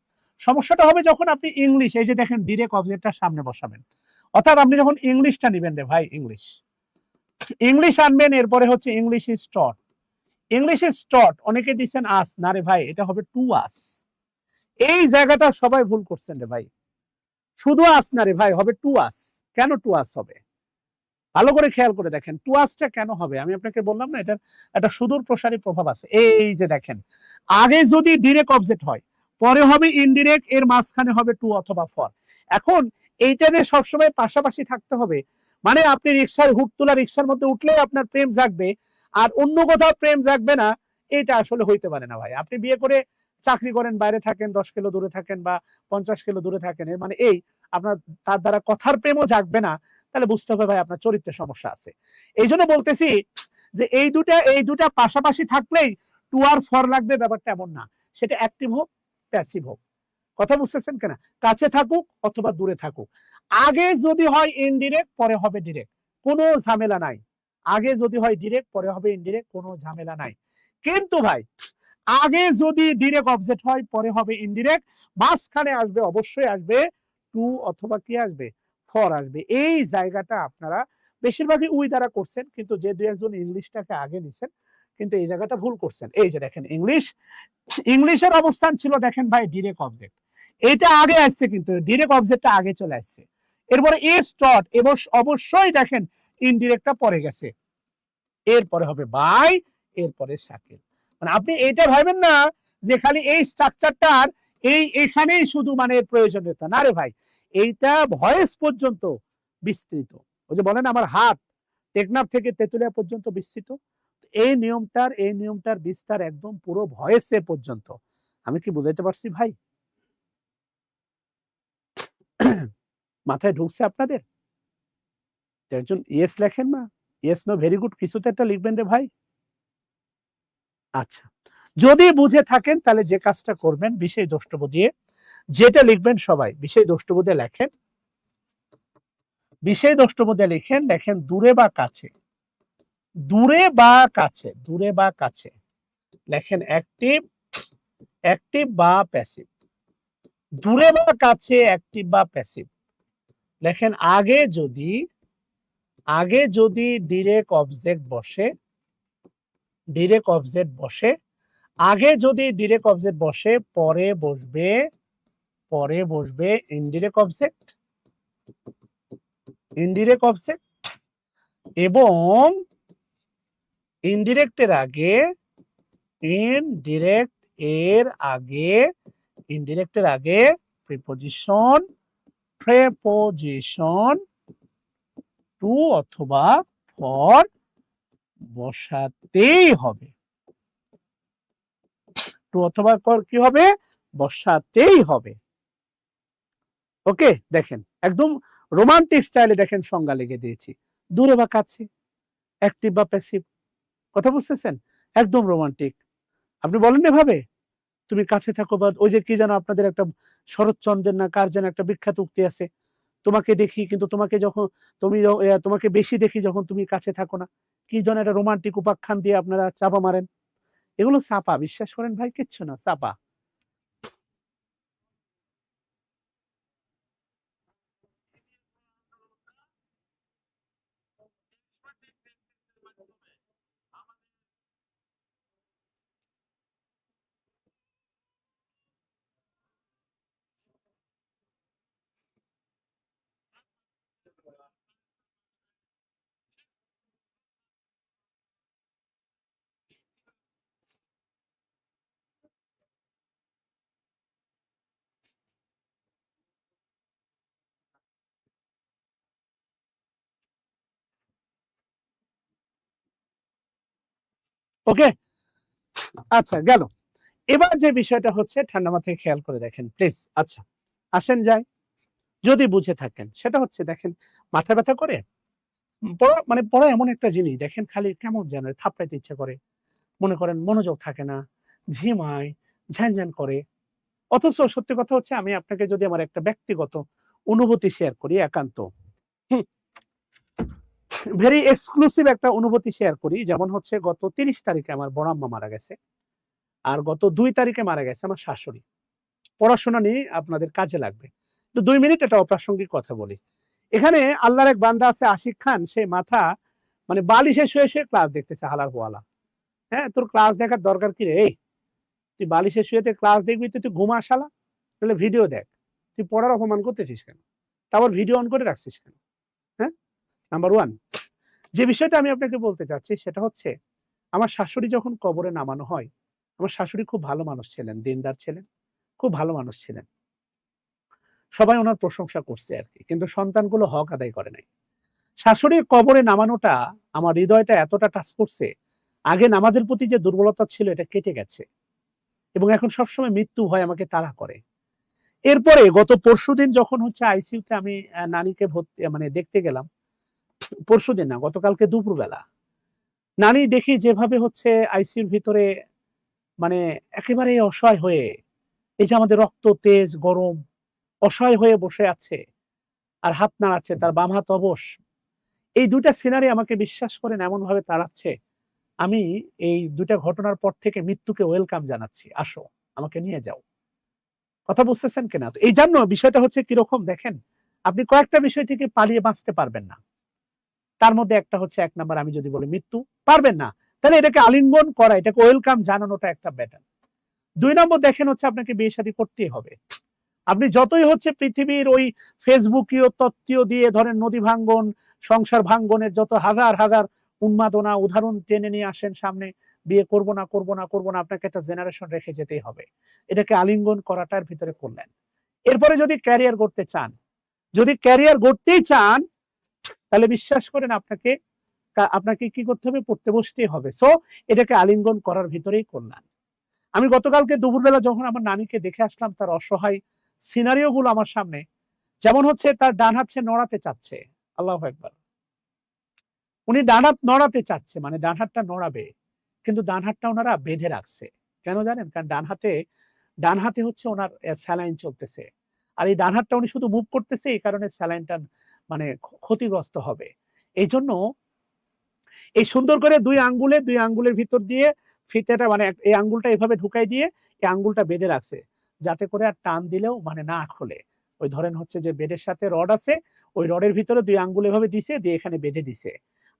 সমস্যাটা হবে যখন আপনি ইংলিশ, এই যে দেখেন ডিরেক্ট অবজেক্টটা সামনে বসাবেন, অর্থাৎ আপনি যখন ইংলিশটা নেবেন রে ভাই, ইংলিশ, ইংলিশ আনবেন, এরপরে হচ্ছে English is taught, English is taught, অনেকে দিচ্ছেন আস, না রে ভাই, এটা হবে টু আস। এই জায়গাটা সবাই ভুল করছেন রে ভাই, শুধু আস না রে ভাই, হবে টু আস। কেন টু আস হবে? ভালো করে খেয়াল করে দেখেন টু আসটা কেন হবে, আমি আপনাকে বললাম না, এটার একটা সুদূর প্রসারী প্রভাব আছে। এই যে দেখেন, আগে যদি ডিরেক্ট অবজেক্ট হয়, পরে হবে ইনডিরেক্ট, এর মাঝখানে হবে টু অথবা ফর। এখন এইটা যে সবসময় পাশাপাশি থাকতে হবে, মানে আপনি রিক্সার হুট তোলা, রিক্সার মধ্যে উঠলেই আপনার প্রেম জাগবে আর অন্য কোথাও প্রেম জাগবে না, এটা আসলে হইতে পারে না ভাই। আপনি বিয়ে করে চাকরি করেন, বাইরে থাকেন, 10 কিলো দূরে থাকেন বা 50 কিলো দূরে থাকেন, এর মানে এই আপনার তার দ্বারা কথার প্রেমও জাগবে না, তাহলে বুঝতে হবে ভাই আপনার চরিত্রের সমস্যা আছে। এই জন্য বলতেছি যে এই দুটা পাশাপাশি থাকলেই টু আর ফর লাগবে, ব্যাপারটা এমন না, সেটা অ্যাক্টিভ হোক প্যাসিভ হোক। কথা বুঝতেছেন কিনা? কাছে থাকুক অথবা দূরে থাকুক, আগে যদি হয় ইনডিরেক্ট পরে হবে ডিরেক্ট, কোনো ঝামেলা নাই। আগে যদি হয় ডিরেক্ট পরে হবে ইনডিরেক্ট, কোনো ঝামেলা নাই। কিন্তু ভাই আগে যদি ডিরেক্ট অবজেক্ট হয় পরে হবে ইনডিরেক্ট, মাঝখানে আসবে, অবশ্যই আসবে টু অথবা কি আসবে, ফর আসবে। এই জায়গাটা আপনারা বেশিরভাগই উই দ্বারা করছেন, কিন্তু যে দুই একজন ইংলিশটাকে আগে নিছেন, কিন্তু এই জায়গাটা ভুল করছেন। এই যে দেখেন ইংলিশ, ইংলিশের অবস্থান ছিল দেখেন ভাই ডিরেক্ট অবজেক্ট, এটা আগে আসছে, কিন্তু ডিরেক্ট অবজেক্টটা আগে চলে আসছে। এরপরে এস টট, এবং অবশ্যই দেখেন ইনডিরেক্টটা পরে গেছে, এরপরে হবে বাই, এরপরে শাকিল। মানে আপনি এটা ভাবেন না যে খালি এই স্ট্রাকচারটার এখানেই শুধু মানে প্রয়োজনীয়তা, না রে ভাই, এইটা ভয়েস পর্যন্ত বিস্তৃত। ওই যে বলেন আমার হাত টেকনাফ থেকে তেতুলিয়া পর্যন্ত বিস্তৃত, এই নিয়মটার বিস্তার একদম পুরো ভয়েসে পর্যন্ত। আমি কি বুঝাইতে পারছি ভাই? মাথায় ঢুকছে আপনাদের? একজন ইয়েস লেখেন না, ইয়েস নো ভেরি গুড, কিছু তো একটা লিখবেন রে ভাই। আচ্ছা, যদি বুঝে থাকেন তাহলে যে কাজটা করবেন বিশেষ দ্রষ্টব্য দিয়ে যেটা লিখবেন সবাই বিশেষ দ্রষ্টব্য দিয়ে লেখেন, বিশেষ দ্রষ্টব্য দিয়ে লেখেন দূরে বা কাছে, দূরে বা কাছে, দূরে বা কাছে লেখেন অ্যাক্টিভ, অ্যাক্টিভ বা প্যাসিভ, দূরে বা কাছে অ্যাক্টিভ বা প্যাসিভ লেখেন আগে যদি ডিরেক্ট অবজেক্ট বসে, ডিরেক্ট অবজেক্ট বসে, আগে যদি ডিরেক্ট অবজেক্ট বসে পরে বসবে ইনডিরেক্ট অবজেক্ট, ইনডিরেক্ট অবজেক্ট এবং ইনডিরেক্টের আগে ইনডিরেক্টের আগে প্রিপোজিশন টু অথবা ফর বসাতেই হবে, টু অথবা ফর কি হবে বসাতেই হবে। ওকে, দেখেন একদম রোমান্টিক স্টাইলে দেখেন সংজ্ঞা লিখে দিয়েছি, দূরে বা কাছে, অ্যাক্টিভ বা প্যাসিভ, কথা বুঝতেছেন, একদম রোমান্টিক। আপনি বলেন এভাবে তুমি কাছে থাকো, বা ওই যে কি যেন আপনাদের একটা শরৎচন্দ্রের না কার যেন একটা বিখ্যাত উক্তি আছে, তোমাকে দেখি কিন্তু তোমাকে যখন তোমাকে বেশি দেখি যখন তুমি কাছে থাকো না, কি যেন একটা রোমান্টিক উপাখ্যান দিয়ে আপনারা চাপা মারেন, এগুলো চাপা, বিশ্বাস করেন ভাই, কিচ্ছু না, চাপা। ওকে, আচ্ছা গেল। এবার যে বিষয়টা হচ্ছে ঠান্ডা মাথায় খেয়াল করে দেখেন প্লিজ। আচ্ছা আসেন যাই, যদি বুঝে থাকেন সেটা হচ্ছে দেখেন মাথা ব্যথা করে পড়া, মানে পড়া এমন একটা জিনিস দেখেন খালি কেমন যেন থাপড়াইতে ইচ্ছা করে, মনে করেন মনোযোগ থাকে না, ঝিমায়, ঝ্যান করে। অথচ সত্যি কথা হচ্ছে আমি আপনাকে যদি আমার একটা ব্যক্তিগত অনুভূতি শেয়ার করি, একান্ত ভেরি এক্সক্লুসিভ একটা অনুভূতি শেয়ার করি, যেমন হচ্ছে গত 30 তারিখে আমার বড় আম্মা মারা গেছে, আর গত 2 তারিখে মারা গেছে আমার শাশুড়ি। পড়াশোনা নিয়ে আপনাদের কাজে লাগবে, তো 2 মিনিট একটা অপ্রাসঙ্গিক কথা বলি। এখানে আল্লাহর এক বান্দা আছে আশিক খান, সে মাথা মানে বালিশে শুয়ে শুয়ে ক্লাস দেখতেছে হালার হোয়ালা। হ্যাঁ, তোর ক্লাস দেখার দরকার কি রে? এই তুই বালিশে শুয়ে ক্লাস দেখবি, তুই ঘুমা শালা, তাহলে ভিডিও দেখ। তুই পড়ার অপমান করতেছিস কেন? তারপর ভিডিও অন করে রাখছিস কেন? হ্যাঁ, নাম্বার ওয়ান। যে বিষয়টা আমি আপনাকে বলতে চাচ্ছি সেটা হচ্ছে আমার শাশুড়ি যখন কবরে নামানো হয়, আমার শাশুড়ি খুব ভালো মানুষ ছিলেন, দিনদার ছিলেন, খুব ভালো মানুষ ছিলেন, সবাই ওনার প্রশংসা করছে আর কি, কিন্তু সন্তানগুলো হক আদায় করে নাই। শাশুড়ির কবরে নামানোটা আমার হৃদয়টা এতটা টাচ করছে, আগে নামাজের প্রতি যে দুর্বলতা ছিল এটা কেটে গেছে, এবং এখন সবসময় মৃত্যু ভয় আমাকে তাড়া করে। এরপরে গত পরশুদিন যখন হচ্ছে আইসিইউতে আমি নানিকে ভর্তি মানে দেখতে গেলাম, পরশুদিন না, গতকালকে দুপুরবেলা নানি দেখি যেভাবে হচ্ছে আইসিইউর ভিতরে মানে একেবারে অসহায় হয়ে, এই যে আমাদের রক্ত তেজ গরম, অসহায় হয়ে বসে আছে আর হাত নাড়াচ্ছে, তার বাম হাত অবশ। এই দুইটা সিনারি আমাকে বিশ্বাস করেন এমন ভাবে তাড়াচ্ছে, আমি এই দুইটা ঘটনার পর থেকে মৃত্যুকে ওয়েলকাম জানাচ্ছি, আসো আমাকে নিয়ে যাও। কথা বুঝতেছেন কিনা? তো এই জন্য বিষয়টা হচ্ছে কিরকম দেখেন, আপনি কয়েকটা বিষয় থেকে পালিয়ে বাঁচতে পারবেন না, তার মধ্যে একটা হচ্ছে 1 নাম্বার আমি যদি বলি মৃত্যু, পারবেন না, তাহলে এটাকে আলিঙ্গন করা, এটাকে ওয়েলকাম জানানোটা একটা বেটার। 2 নম্বর দেখেন হচ্ছে আপনাকে বিয়ে শাদী করতেই হবে। আপনি যতই হচ্ছে পৃথিবীর ওই ফেসবুকীয় তত্ত্বীয় দিয়ে ধরেন নদী ভাঙ্গন, সংসার ভাঙ্গনের যত হাজার হাজার উন্মাদনা উদাহরণ টেনে নিয়ে আসেন সামনে, বিয়ে করব না করব না করব না, আপনাকে একটা জেনারেশন রেখে যেতেই হবে, এটাকে আলিঙ্গন করাটার ভিতরে করলেন। এরপরে যদি ক্যারিয়ার করতে চান, যদি ক্যারিয়ার গড়তেই চান, তাহলে বিশ্বাস করেন আপনাকে আপনাকে কি করতে হবে, পড়তে বসতেই হবে। সো এটাকে আলিঙ্গন করার ভিতরেই করলেন। আমি গতকালকে দুপুরবেলা যখন আমার নানিকে দেখে আসলাম, তার অসহায় সিনারিও গুলো আমার সামনে, যেমন হচ্ছে তার ডান হাত সে নড়াতে চাচ্ছে, আল্লাহু আকবার, উনি ডান হাত নড়াতে চাচ্ছে, মানে ডান হাতটা নড়াবে, কিন্তু ডান হাতটা ওনারা বেঁধে রাখছে। কেন জানেন? কারণ ডান হাতে হচ্ছে ওনার স্যালাইন চলতেছে। আর এই ডান হাতটা উনি শুধু মুভ করতেছে, এই কারণে স্যালাইনটা মানে ক্ষতিগ্রস্ত হবে। এইজন্য এই সুন্দর করে ২ আঙ্গুলের ভিতর দিয়ে ফিতেটা মানে এই আঙ্গুলটা এভাবে ঢুকাই দিয়ে এই আঙ্গুলটা বেঁধে রাখছে। যাতে করে আর টান দিলেও মানে না খোলে। ওই ধরেন হচ্ছে যে বেডের সাথে রড আছে, ওই রডের ভিতরে ২ আঙ্গুল এভাবে দিছে, দিয়ে এখানে বেঁধে দিছে।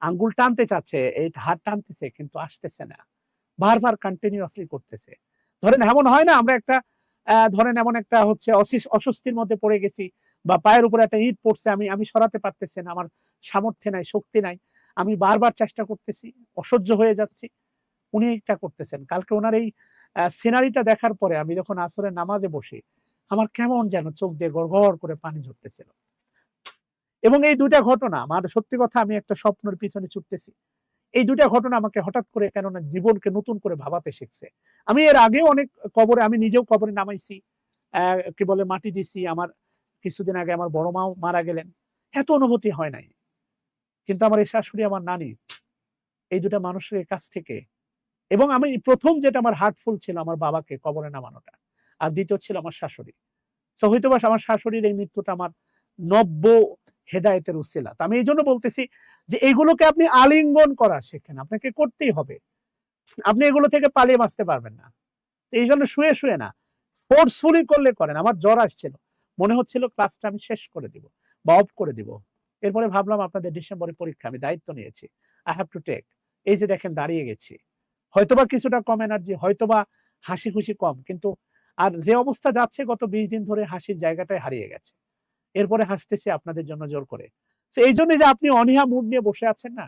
আঙ্গুল টানতে চাচ্ছে, এই হাত টানতেছে কিন্তু আসতেছে না। বারবার কন্টিনিউয়াসলি করতেছে। ধরেন এমন হয় না আমরা একটা ধরেন এমন একটা হচ্ছে অস্বস্তির মধ্যে পড়ে গেছি বা পায়ের উপরে একটা ইট পড়ছে, আমি আমি সরাতে পারতেছি না, আমার সামর্থ্য নাই, শক্তি নাই। আমি বারবার চেষ্টা করতেছি, অসহ্য হয়ে যাচ্ছি। উনি এটা করতেছেন। কালকে ওনার এই সিনারিটা দেখার পরে আমি যখন আসরের নামাজে বসি, আমার কেমন যেন চোখ দিয়ে গড়গড় করে পানি ঝরতেছিল। এবং এই ২টা ঘটনা আমার সত্যি কথা আমি একটা স্বপ্নের পিছনে ছুটতেছি। এই ২টা ঘটনা আমাকে হঠাৎ করে কেননা জীবনকে নতুন করে ভাবাতে শিখছে। আমি এর আগেও অনেক কবরে আমি নিজেও কবরে নামাইছি। কি বলে মাটি দিছি। আমার কিছুদিন আগে আমার বড় মাও মারা গেলেন। এত অনুভূতি হয় নাই। কিন্তু আমার এই শাশুড়ি, আমার নানি, এই ২টা মানুষের কাছ থেকে এবং আমি ১ম যেটা আমার হার্টফুল ছিল আমার বাবাকে কবরে নামানোটা। আর দ্বিতীয় ছিল আমার শাশুড়ি। সো হয়তোবা আমার শাশুড়ির এই মৃত্যুটা আমার নব্য হেদায়েতের উসিলা। তো আমি এইজন্য বলতেছি যে এগুলোকে আপনি আলিঙ্গন করা শেখেন। আপনাকে করতেই হবে। আপনি এগুলো থেকে পালিয়ে বাঁচতে পারবেন না। এইজন্য শুয়ে না, ফোর্সফুলি করলে করেন। আমার জ্বর আসছিল। মনে হচ্ছিল ক্লাসটা আমি শেষ করে দিব বা অফ করে দিব। এরপরে ভাবলাম আপনাদের ডিসেম্বরে পরীক্ষা, আমি দায়িত্ব নিয়েছি। I have to take. এই যে দেখেন দাঁড়িয়ে গেছি। হয়তোবা কিছুটা কম এনার্জি, হয়তোবা হাসি খুশি কম, কিন্তু আর যে অবস্থা যাচ্ছে গত ২০ দিন ধরে হাসির জায়গাটাই হারিয়ে গেছে। এরপরে হাসতেছি আপনাদের জন্য জোর করে। তো এই জন্য যে আপনি অনীহা মুড নিয়ে বসে আছেন না,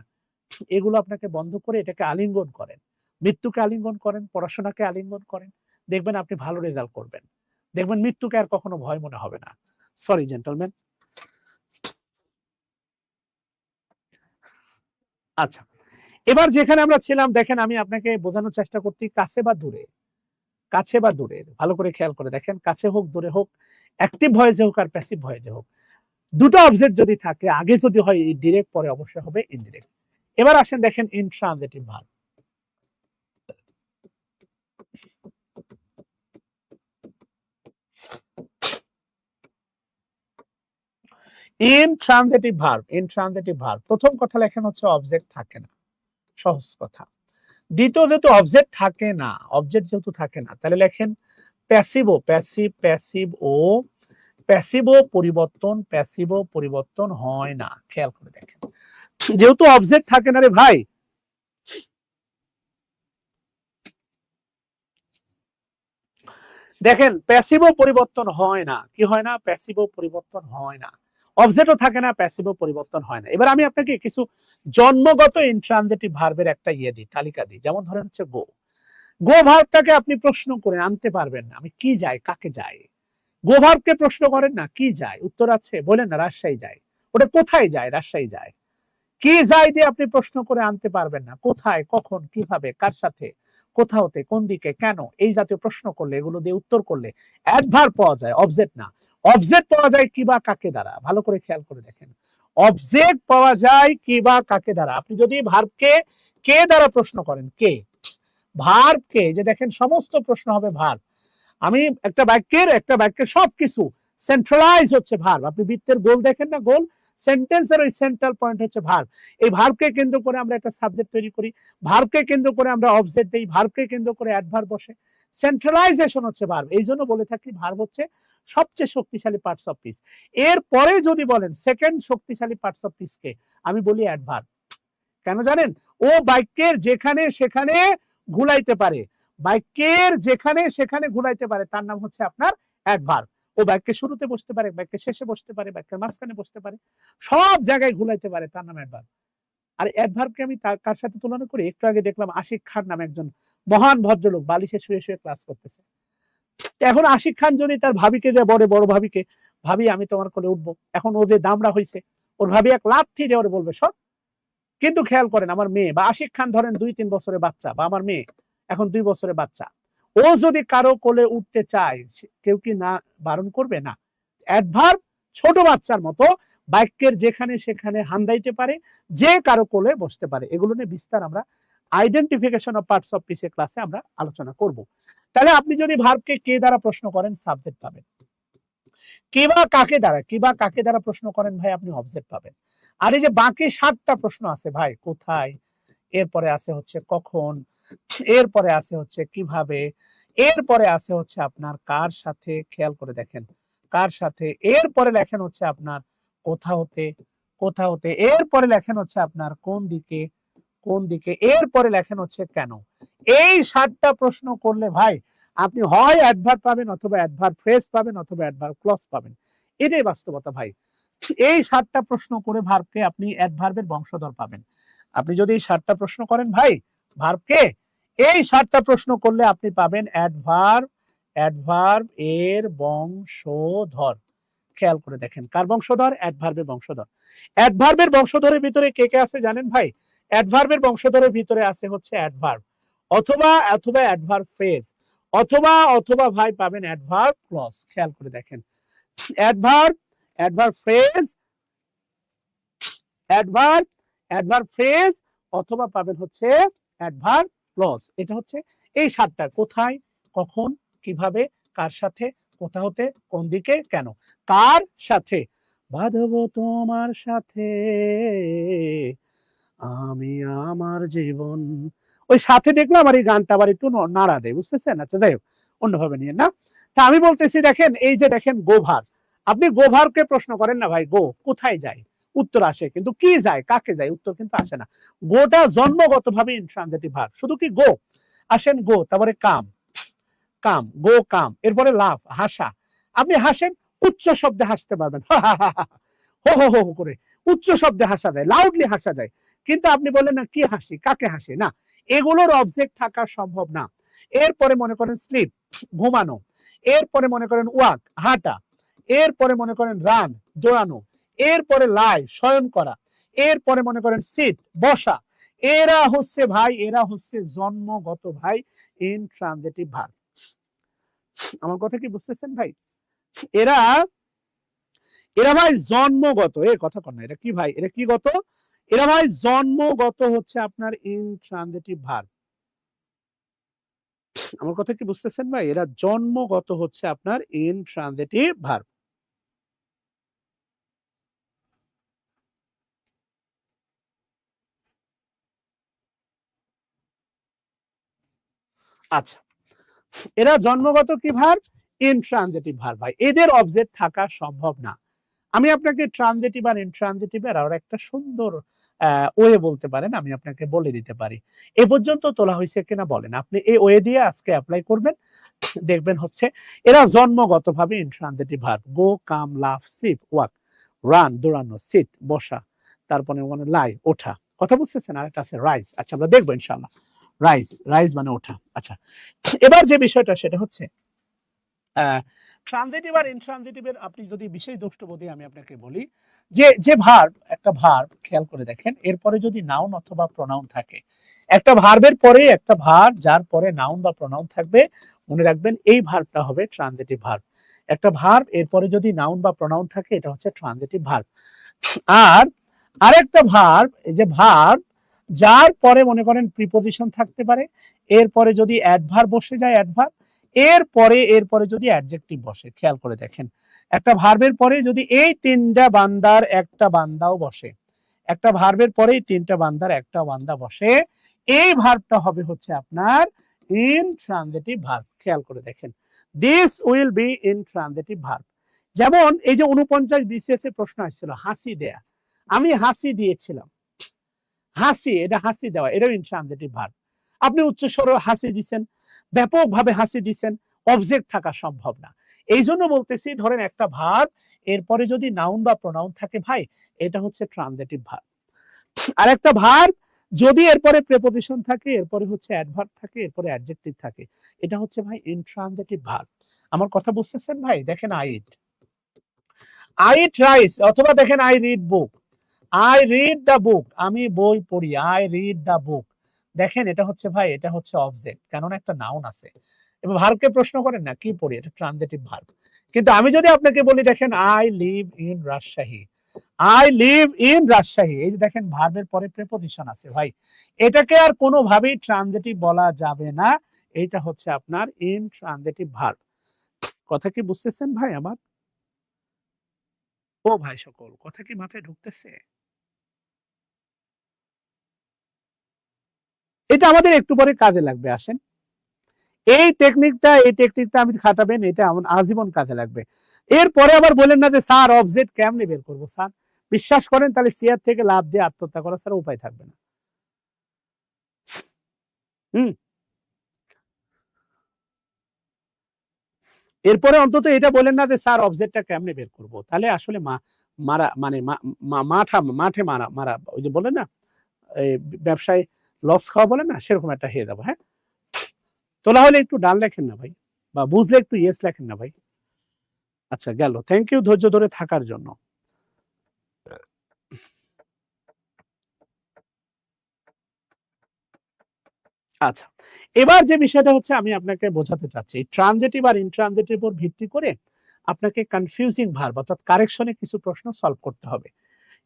এগুলো আপনাকে বন্ধ করে এটাকে আলিঙ্গন করেন। মৃত্যুকে আলিঙ্গন করেন, পড়াশোনাকে আলিঙ্গন করেন। দেখবেন আপনি ভালো রেজাল্ট করবেন। দেখবেন মৃত্যুকে আর কখনো ভয় মনে হবে না। Sorry gentleman. আচ্ছা। এবার যেখানে আমরা ছিলাম দেখেন আমি আপনাকে বোঝানোর চেষ্টা করছি কাছে বা দূরে। কাছে বা দূরে। ভালো করে খেয়াল করে দেখেন, কাছে হোক দূরে হোক, অ্যাক্টিভ ভয়েসে হোক আর প্যাসিভ ভয়েসে হোক। দুটো অবজেক্ট যদি থাকে, আগে যদি হয় ডিরেক্ট, পরে অবশ্যই হবে ইনডিরেক্ট। এবার আসেন দেখেন ইনট্রানজিটিভ ভার্ব। ইনট্রানজিটিভ ভার্ব প্রথম কথা লেখেন হচ্ছে অবজেক্ট থাকে না, সহজ কথা। দ্বিতীয় যেহেতু অবজেক্ট থাকে না, অবজেক্ট যেহেতু থাকে না, তাহলে লেখেন প্যাসিভও, প্যাসিভও পরিবর্তন হয় না। খেয়াল করে দেখেন, যেহেতু অবজেক্ট থাকে না রে ভাই, দেখেন প্যাসিভও পরিবর্তন হয় না। কি হয় না? প্যাসিভও পরিবর্তন হয় না। অবজেক্টও থাকে না, প্যাসিভও পরিবর্তন হয় না। এবার আমি আপনাকে কিছু জন্মগত ইনট্রানজিটিভ ভার্বের একটা তালিকা দিই। যেমন ধরেন হচ্ছে গো। গো ভার্বটাকে আপনি প্রশ্ন করে আনতে পারবেন না, আমি কি যাই, কাকে যাই। গো ভার্বকে প্রশ্ন করেন না, কি যায়, উত্তর আছে, বলেন না রাজশাহী যায়। ওটা কোথায় যায়? রাজশাহী যায়। কি যায় দিয়ে আপনি প্রশ্ন করে আনতে পারবেন না। কোথায়, কখন, কিভাবে, কার সাথে, কোথাওতে, কোন দিকে, কেন, এই জাতীয় প্রশ্ন করলে, এগুলো দিয়ে উত্তর করলে অ্যাডভার্ব পাওয়া যায়, অবজেক্ট না। অবজেক্ট পাওয়া যায় কি বা কাকে দ্বারা। ভালো করে খেয়াল করে দেখেন, অবজেক্ট পাওয়া যায় কি বা কাকে দ্বারা। আপনি যদি ভার্বকে কে দ্বারা প্রশ্ন করেন, কে, ভার্বকে, যে দেখেন সমস্ত প্রশ্ন হবে ভার্ব। আমি একটা বাক্যের সবকিছু সেন্ট্রালাইজ হচ্ছে ভার্ব। আপনি বৃত্তের গোল দেখেন না, গোল, সেন্টেন্সের ওই সেন্ট্রাল পয়েন্ট হচ্ছে ভার্ব। এই ভার্বকে কেন্দ্র করে আমরা একটা সাবজেক্ট তৈরি করি, ভার্বকে কেন্দ্র করে আমরা অবজেক্ট দেই, ভার্বকে কেন্দ্র করে অ্যাডভার্ব বসে। সেন্ট্রালাইজেশন হচ্ছে ভার্ব। এই জন্য বলে থাকি ভার্ব হচ্ছে সবচেয়ে শক্তিশালী পার্টস অফ স্পিচ। এরপরে যদি বলেন সেকেন্ড শক্তিশালী পার্টস অফ স্পিচকে, আমি বলি অ্যাডভার্ব। কেন জানেন? ও বাক্যের যেখানে সেখানে ঘুলাইতে পারে, বাক্যের যেখানে সেখানে ঘুলাইতে পারে, তার নাম হচ্ছে আপনার অ্যাডভার্ব। ও বাক্যের শুরুতে বসতে পারে, বাক্যের শেষে বসতে পারে, বাক্যের মাঝখানে বসতে পারে, সব জায়গায় ঘুলাইতে পারে, তার নাম অ্যাডভার্ব। আর অ্যাডভার্বকে আমি কার সাথে তুলনা করি? একটু আগে দেখলাম আশিক খান নামে একজন মহান ভদ্রলোক বালিশে শুয়ে শুয়ে ক্লাস করতেছে। এখন আশিক খান যদি তার ভাবিকে যে বড় বড় ভাবিকে, ভাবি আমি তোমার কোলে উঠবো, এখন ও যে দামড়া হয়েছে, ওর ভাবি এক লাথি দিয়ে ওরে বলবে সব। কিন্তু খেয়াল করেন, আমার মেয়ে বা আশিক খান ধরেন ২-৩ বছরের বাচ্চা, বা আমার মেয়ে এখন ২ বছরের বাচ্চা, ও যদি কারো কোলে উঠতে চায়, কেউ কি না বারণ করবে? না। অ্যাডভার্ব ছোট বাচ্চার মতো বাক্যের যেখানে সেখানে হান্দাইতে পারে, যে কারো কোলে বসতে পারে। এগুলো নিয়ে বিস্তার আমরা identification of parts of speech ক্লাসে আমরা আলোচনা করব। তাহলে আপনি যদি ভার্বকে কে দ্বারা প্রশ্ন করেন সাবজেক্ট পাবেন, কে বা কাকে দ্বারা প্রশ্ন করেন ভাই আপনি অবজেক্ট পাবেন। আর এই যে বাকি 7টা প্রশ্ন আছে ভাই, কোথায়, এরপরে আছে হচ্ছে কখন, এরপরে আছে হচ্ছে কিভাবে, এরপরে আছে হচ্ছে আপনার কার সাথে, খেয়াল করে দেখেন কার সাথে, এরপরে লেখেন হচ্ছে আপনার কোথা হতে, এরপরে লেখেন হচ্ছে আপনার কোন দিকে, এরপরে লেখেন হচ্ছে কেন। এই 7টা প্রশ্ন করলে ভাই আপনি হয় অ্যাডভার্ব পাবেন, অথবা অ্যাডভার্ব ফ্রেজ পাবেন, অথবা অ্যাডভার্ব ক্লজ পাবেন। এটাই বাস্তবতা ভাই। এই 7টা প্রশ্ন করে ভার্বকে আপনি অ্যাডভার্বের বংশধর পাবেন। আপনি যদি এই 7টা প্রশ্ন করেন ভাই ভার্বকে, এই 7টা প্রশ্ন করলে আপনি পাবেন অ্যাডভার্ব এর বংশধর। খেয়াল করে দেখেন কার বংশধর, অ্যাডভার্বের বংশধর। অ্যাডভার্বের বংশধরের ভিতরে কে কে আছে জানেন ভাই? অ্যাডভার্বের বংশধরের ভিতরে আছে হচ্ছে অ্যাডভার্ব, অথবা অ্যাডভার্ব ফ্রেজ, অথবা ভাই পাবেন অ্যাডভার্ব ক্লজ। খেয়াল করে দেখেন অ্যাডভার্ব ফ্রেজ, অ্যাডভার্ব ফ্রেজ, অথবা পাবেন হচ্ছে অ্যাডভার্ব ক্লজ। এটা হচ্ছে এই 7টা, কোথায়, কখন, কিভাবে, কার সাথে, কোথা হতে, কোন দিকে, কেন। কার সাথে, বাঁধবো তোমার সাথে আমি আমার জীবন। ওই সাথে দেখলাম আমার এই গানটা আবার একটু নাড়া দেয়, বুঝতেছেন? আচ্ছা যাই হোক, অন্যভাবে নিয়ে না। তা আমি বলতেছি দেখেন, এই যে দেখেন গোভার, আপনি গোভারকে প্রশ্ন করেন না ভাই, গো কোথায় যায়, উত্তর আসে, কিন্তু কি যায়, কাকে যায়, উত্তর কিন্তু আসে না। গোটা জন্মগত ভাবে ইনট্রানজিটিভ ভার্ব। শুধু কি গো আসেন, গো, তারপরে গো কাম, এরপরে লাভ, হাসা। আপনি হাসেন, উচ্চ শব্দে হাসতে পারবেন, হো হো হো করে উচ্চ শব্দে হাসা যায়, লাউডলি হাসা যায়। কিন্তু আপনি বললেন না কি হাসি, কাকে হাসি, না, এগুলোর অবজেক্ট থাকা সম্ভব না। এরপরে মনে করেন স্লিপ, ঘুমানো, এরপরে মনে করেন ওয়াক, হাঁটা, এরপরে মনে করেন রান, দৌড়ানো, এরপরে লাই, শয়ন করা, এরপরে মনে করেন সিট, বসা। এরা হচ্ছে জন্মগত ভাই ইনট্রানজিটিভ ভার্ব। আমার কথা কি বুঝতেছেন ভাই? এরা ভাই জন্মগত, এর কথা কর না, এটা কি ভাই, এটা কি গত, এরা ভাই জন্মগত হচ্ছে আপনার ইনট্রানজিটিভ ভার্ব। আমার কথা কি বুঝতেছেন ভাই? এরা জন্মগত হচ্ছে আপনার ইনট্রানজিটিভ ভার্ব। আচ্ছা, এরা জন্মগত কি ভার্ব, ইনট্রানজিটিভ ভার্ব। ভাই এদের অবজেক্ট থাকা সম্ভব না। আমি আপনাকে ট্রানজিটিভ আর ইনট্রানজিটিভের আর একটা সুন্দর ওয়ে বলতে পারেন, আমি আপনাকে বলে দিতে পারি। এ পর্যন্ত তোলা হয়েছে কিনা বলেন, আপনি এই ওয়ে দিয়ে আজকে অ্যাপ্লাই করবেন, দেখবেন হচ্ছে এরা জন্মগতভাবে ইনট্রানজিটিভ ভার্ব। গো, কাম, লাভ, স্লিপ, ওয়াক, রান, দৌড়ানো, সিট, বসা, তারপরে মানে লাই, ওঠা। কথা বুঝতেছেন? আর একটা আছে রাইজ। আচ্ছা আমরা দেখবো ইনশাআল্লাহ। রাইজ মানে ওঠা। আচ্ছা, এবার যে বিষয়টা সেটা হচ্ছে ট্রানজিটিভ আর ইনট্রানজিটিভের আপনি যদি বিশেষ দ্রষ্টব্যদি আমি আপনাকে বলি, যে ভার্ব, একটা ভার্ব খেয়াল করে দেখেন, এরপরে যদি নাউন অথবা প্রোনাউন থাকে, একটা ভার্বের পরে একটা ভার্ব যার পরে নাউন বা প্রোনাউন থাকবে, মনে রাখবেন এই ভার্বটা হবে ট্রানজিটিভ ভার্ব। একটা ভার্ব এরপরে যদি নাউন বা প্রোনাউন থাকে, এটা হচ্ছে ট্রানজিটিভ ভার্ব। আর আরেকটা ভার্ব, এই যে ভার্ব যার পরে মনে করেন প্রিপোজিশন থাকতে পারে, এরপরে যদি অ্যাডভার্ব বসে যায়, অ্যাডভার্ব, এরপরে যদি অ্যাডজেক্টিভ বসে। খেয়াল করে দেখেন, একটা ভার্বের পরে যদি এই 3টা বান্দার একটা বান্দাও বসে, একটা ভার্বের পরেই 3টা বান্দার একটা বান্দা বসে, এই ভার্বটা হবে হচ্ছে আপনার ইনট্রানজিটিভ ভার্ব। খেয়াল করে দেখেন, this will be intransitive verb. যেমন এই যে 49 বিসিএস এর প্রশ্ন আসছিল, হাসি দেয়া, আমি হাসি দিয়েছিলাম, হাসি, এটা হাসি দেওয়া, এটাও ইনট্রানজিটিভ ভার্ব। আপনি উচ্চস্বর হাসি দিচ্ছেন, ব্যাপকভাবে হাসি দিচ্ছেন, অবজেক্ট থাকা সম্ভব না। এই জন্য বলতেছি, ধরেন একটা ভার্ব এরপরে যদি নাউন বা প্রোনাউন থাকে ভাই, এটা হচ্ছে ট্রানজিটিভ ভার্ব। আর একটা ভার্ব যদি এরপরে প্রিপোজিশন থাকে, এরপরে হচ্ছে অ্যাডভার্ব থাকে, এরপরে অ্যাডজেক্টিভ থাকে, এটা হচ্ছে ভাই ইনট্রানজিটিভ ভার্ব। আমার কথা বুঝতেছেন ভাই? দেখেন আই ইট রাইস, অথবা দেখেন I read book, I read the book, আমি বই পড়ি, আই রিড দ্য বুক। দেখেন এটা হচ্ছে ভাই, এটা হচ্ছে অবজেক্ট, কেননা একটা নাউন আছে। এবার ভার্বকে প্রশ্ন করেন না কি পড়ি, এটা ট্রানজিটিভ ভার্ব। কিন্তু আমি যদি আপনাকে বলি দেখেন I live in Rajshahi, I live in Rajshahi, এই যে দেখেন ভার্বের পরে প্রেপোজিশন আছে ভাই, এটাকে আর কোনোভাবেই ট্রানজিটিভ বলা যাবে না, এইটা হচ্ছে আপনার ইনট্রানজিটিভ ভার্ব। কথা কি বুঝতেছেন ভাই আমার? ও ভাই সকল, কথা কি মাথায় ঢুকতেছে? এটা আমাদের একটু পরে কাজে লাগবে, আসেন এই টেকনিকটা আমি খাটাবেন, এটা আমার আজীবন কাজে লাগবে। এরপরে আবার বলেন না যে স্যার অবজেক্ট কেমনে বের করবো স্যার, বিশ্বাস করেন তাহলে চেয়ার থেকে লাভ দিয়ে আত্মহত্যা করা ছাড়া উপায় থাকবে না। হুম, এরপরে অন্তত এটা বলেন না যে স্যার অবজেক্টটা কেমনে বের করবো, তাহলে আসলে মারা মানে মাঠে মারা মারা ওই যে বলে না এই ব্যবসায় লস খাওয়া বলে না, সেরকম একটা হয়ে যাবো। হ্যাঁ, তোলা হলে একটু ডান লেখেন না ভাই, বা বুঝলে একটু ইয়েস লেখেন না ভাই। আচ্ছা গেল, থ্যাংক ইউ ধৈর্য ধরে থাকার জন্য। আচ্ছা, এবার যে বিষয়টা হচ্ছে আমি আপনাকে বোঝাতে চাচ্ছি, ট্রানজিটিভ আর ইনট্রানজিটিভ উপর ভিত্তি করে আপনাকে কনফিউজিং ভার্ব অর্থাৎ কারেকশনে কিছু প্রশ্ন সলভ করতে হবে।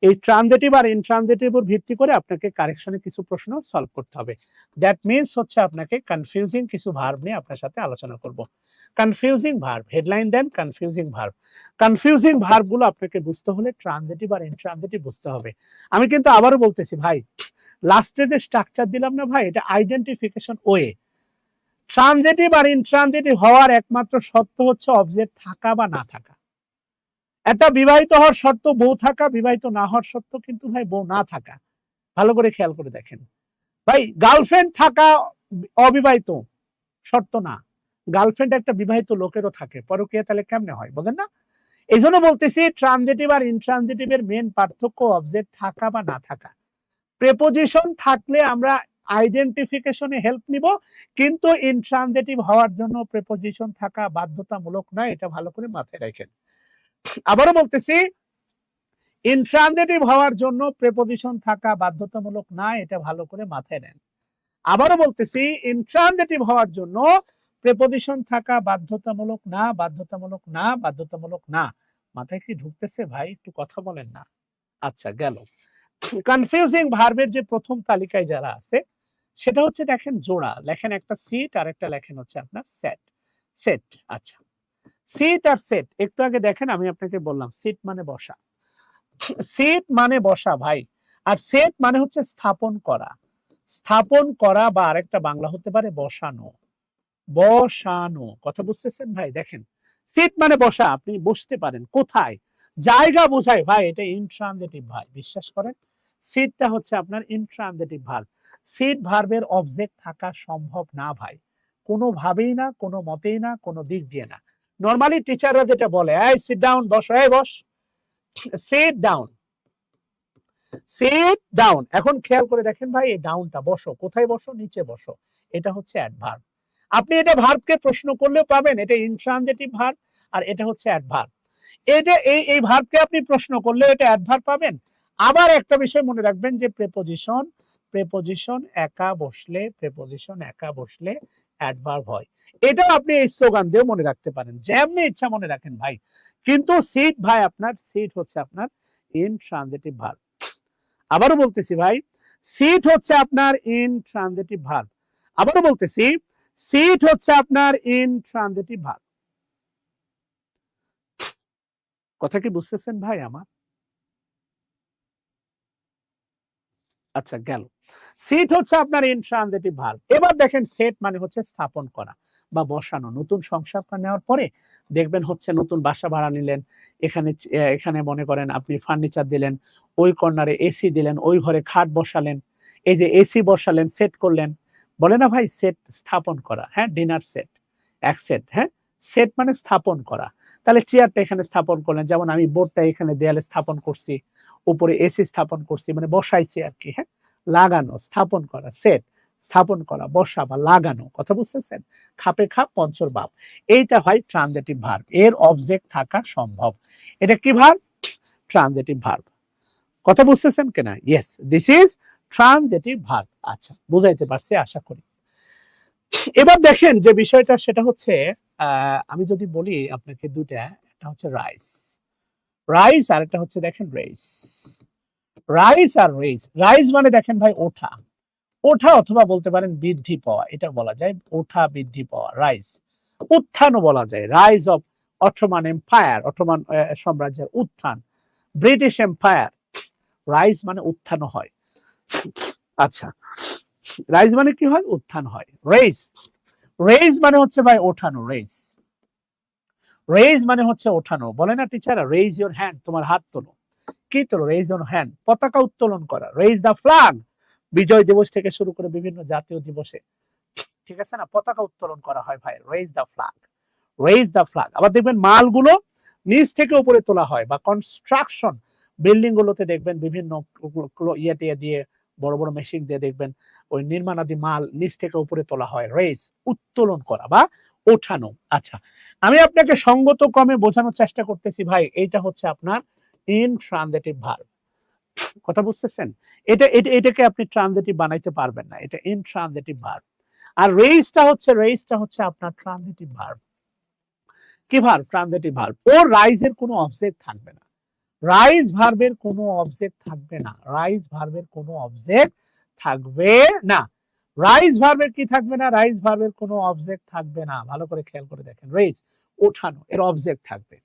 এই ট্রানজিটিভ আর ইনট্রানজিটিভ উপর ভিত্তি করে আপনাকে কারেকশনে কিছু প্রশ্ন সলভ করতে হবে। দ্যাট মিন্স হচ্ছে আপনাকে কনফিউজিং কিছু ভার্ব নিয়ে আপনার সাথে আলোচনা করব। Confusing verb, headline then confusing verb. Confusing verb গুলো আপনাকে বুঝতে হলে ট্রানজিটিভ আর ইনট্রানজিটিভ বুঝতে হবে। আমি কিন্তু আবারও বলতেছি ভাই, লাস্টে যে স্ট্রাকচার দিলাম না ভাই, এটা আইডেন্টিফিকেশন ওয়ে। ট্রানজিটিভ আর ইনট্রানজিটিভ হওয়ার একমাত্র শর্ত হচ্ছে অবজেক্ট থাকা বা না থাকা। একটা বিবাহিত হওয়ার শর্ত বউ থাকা, বিবাহিত না হওয়ার শর্ত কিন্তু ভাই বউ না থাকা। ভালো করে খেয়াল করে দেখেন ভাই, গার্লফ্রেন্ড থাকা অবিবাহিত শর্ত না, গার্লফ্রেন্ড একটা বিবাহিত লোকেরও থাকে, পরকীয়া তাহলে কেমনে হয় বলেন না? এই জন্য বলতেছি ট্রানজিটিভ আর ইনট্রানজিটিভ এর মেন পার্থক্য অবজেক্ট থাকা বা না থাকা। প্রেপোজিশন থাকলে আমরা আইডেন্টিফিকেশনে হেল্প নিব, কিন্তু ইনট্রানজিটিভ হওয়ার জন্য প্রেপোজিশন থাকা বাধ্যতামূলক নয়, এটা ভালো করে মাথায় রাখেন। আবারও বলতেছি, ইনট্রানজিটিভ হওয়ার জন্য প্রেপোজিশন থাকা বাধ্যতামূলক না, এটা ভালো করে মাথায় নেন। আবারও বলতেছি, ইনট্রানজিটিভ হওয়ার জন্য প্রেপোজিশন থাকা বাধ্যতামূলক না, বাধ্যতামূলক না, বাধ্যতামূলক না। মাথায় কি ঢুকতেছে ভাই, একটু কথা বলেন না। আচ্ছা গেল, কনফিউজিং ভার্বের যে প্রথম তালিকায় যারা আছে সেটা হচ্ছে দেখেন জোড়া লেখেন, একটা সিট আর একটা লেখেন হচ্ছে আপনার সেট। সেট, আচ্ছা সিট আর সেট, একটু আগে দেখেন আমি আপনাকে বললাম সিট মানে বসা, সিট মানে বসা ভাই, আর সেট মানে হচ্ছে স্থাপন করা। স্থাপন করা বা আরেকটা বাংলা হতে পারে বসানো। বসানো, কথা বুঝতেছেন ভাই? দেখেন সিট মানে বসা, আপনি বসতে পারেন কোথায়, জায়গা বোঝায় ভাই, এটা ইনট্রানজিটিভ ভাই, বিশ্বাস করেন সিটটা হচ্ছে আপনার ইনট্রানজিটিভ ভার্ব। সিট ভার্বের অবজেক্ট থাকা সম্ভব না ভাই, কোনোভাবেই না, কোনো মতেই না, কোনো দিক দিয়ে না। নরমালি টিচাররা যেটা বলে এই সিট ডাউন, বস, এই বস, সিট ডাউন, সিট ডাউন। এখন খেয়াল করে দেখেন ভাই, এই ডাউনটা বসো, কোথায় বসো, নিচে বসো, এটা হচ্ছে অ্যাডভার্ব। আপনি এটা ভার্বকে প্রশ্ন করলেও পাবেন, এটা ইনট্রানজিটিভ ভার্ব আর এটা হচ্ছে অ্যাডভার্ব। এটা এই ভার্বকে আপনি প্রশ্ন করলে এটা অ্যাডভার্ব পাবেন। আবার একটা বিষয় মনে রাখবেন যে প্রেপোজিশন প্রেপোজিশন একা বসলে, প্রেপোজিশন একা বসলে অ্যাডভার্ব হয়। এটা আপনি এই স্লোগান দিয়ে মনে রাখতে পারেন, যেমনি ইচ্ছা মনে রাখেন ভাই, কিন্তু সিট ভাই আপনার সিট হচ্ছে আপনার ইনট্রানজিটিভ ভার্ব। আবারও বলতেছি ভাই, সিট হচ্ছে আপনার ইনট্রানজিটিভ ভার্ব। আবারও বলতেছি, সিট হচ্ছে আপনার ইনট্রানজিটিভ ভার্ব। কথা কি বুঝতেছেন ভাই আমার? আচ্ছা গেল, সিট হচ্ছে আপনার ইনট্রানজিটিভ ভার্ব। এবার দেখেন সেট মানে হচ্ছে স্থাপন করা বা বসানো। নতুন সংসার নেওয়ার পরে দেখবেন হচ্ছে নতুন বাসা ভাড়া নিলেন, এখানে এখানে মনে করেন আপনি ফার্নিচার দিলেন, ওই কর্নারে এসি দিলেন, ওই ঘরে খাট বসালেন, এই যে এসি বসালেন, সেট করলেন, বলে না ভাই সেট স্থাপন করা। হ্যাঁ, ডিনার সেট, এক সেট। হ্যাঁ, সেট মানে স্থাপন করা। তাহলে চেয়ারটা এখানে স্থাপন করলেন, যেমন আমি বোর্ডটা এখানে দেয়ালে স্থাপন করছি, উপরে এসি স্থাপন করছি, মানে বসাইছি আর কি। হ্যাঁ, লাগানো, স্থাপন করা, সেট স্থাপন করা, বসা বা লাগানো, কথা বুঝতেছেন? খাপে খাপ পঞ্চর বাপ, এইটা হয় ট্রানজিটিভ ভার্ব, এর অবজেক্ট থাকা সম্ভব। এটা কি ভার্ব? Transitive verb. কথা বুঝতেছেন কিনা? Yes, this is transitive verb. আচ্ছা, বুঝাইতে পারছি আশা করি। এবার দেখেন যে বিষয়টা সেটা হচ্ছে আমি যদি বলি আপনাকে দুটা, একটা হচ্ছে রাইস, রাইজ, আর একটা হচ্ছে দেখেন রেইস। রাইজ আর রেইস। রাইজ মানে দেখেন ভাই ওঠা, ওঠা অথবা বলতে পারেন বৃদ্ধি পাওয়া, এটা বলা যায় ওঠা বৃদ্ধি পাওয়া, রাইজ। উত্থানও বলা যায়, rise of Ottoman empire, Ottoman সাম্রাজ্যের উত্থান, ব্রিটিশ এম্পায়ার। রাইজ মানে উত্থান হয়। আচ্ছা, রাইজ মানে কি হয়? উত্থান হয়। রেইস, রেইজ মানে হচ্ছে ভাই ওঠানো, রেইস। রেইজ মানে হচ্ছে ওঠানো। বলে না টিচার, রেইজ ইউর হ্যান্ড, তোমার হাত তোলো। কি তোলো? রেইজ ইউর হ্যান্ড, পতাকা উত্তোলন করা, রেইজ দ্য ফ্ল্যাগ। বিজয় দিবস থেকে শুরু করে বিভিন্ন জাতীয় দিবসে, ঠিক আছে না, পতাকা উত্তোলন করা হয় ভাই, raise the flag, raise the flag. আবার দেখবেন মালগুলো নিচ থেকে উপরে তোলা হয়, বা কনস্ট্রাকশন বিল্ডিং গুলোতে দেখবেন বিভিন্ন ইয়ে দিয়ে বড় বড় মেশিন দিয়ে দেখবেন ওই নির্মাণাদি মাল নিচ থেকে উপরে তোলা হয়, রেইজ উত্তোলন করা বা ওঠানো। আচ্ছা, আমি আপনাকে সঙ্গত ক্রমে বোঝানোর চেষ্টা করতেছি ভাই, এইটা হচ্ছে আপনার ইনট্রানজিটিভ ভার্ব। কথা বুঝতেছেন? এটাকে আপনি ট্রানজিটিভ বানাইতে পারবেন না, এটা ইনট্রানজিটিভ ভার্ব। আর রেইজটা হচ্ছে আপনার ট্রানজিটিভ ভার্ব। কি ভার্ব? Transitive verb. ও রাইজের কোনো অবজেক্ট থাকবে না, রাইজ ভার্বের কোনো অবজেক্ট থাকবে না, রাইজ ভার্বের কোনো অবজেক্ট থাকবে না। রাইজ ভার্বের কি থাকবে না? রাইজ ভার্বের কোনো অবজেক্ট থাকবে না। ভালো করে খেয়াল করে দেখেন, রেইজ ওঠানো, এর অবজেক্ট থাকবে।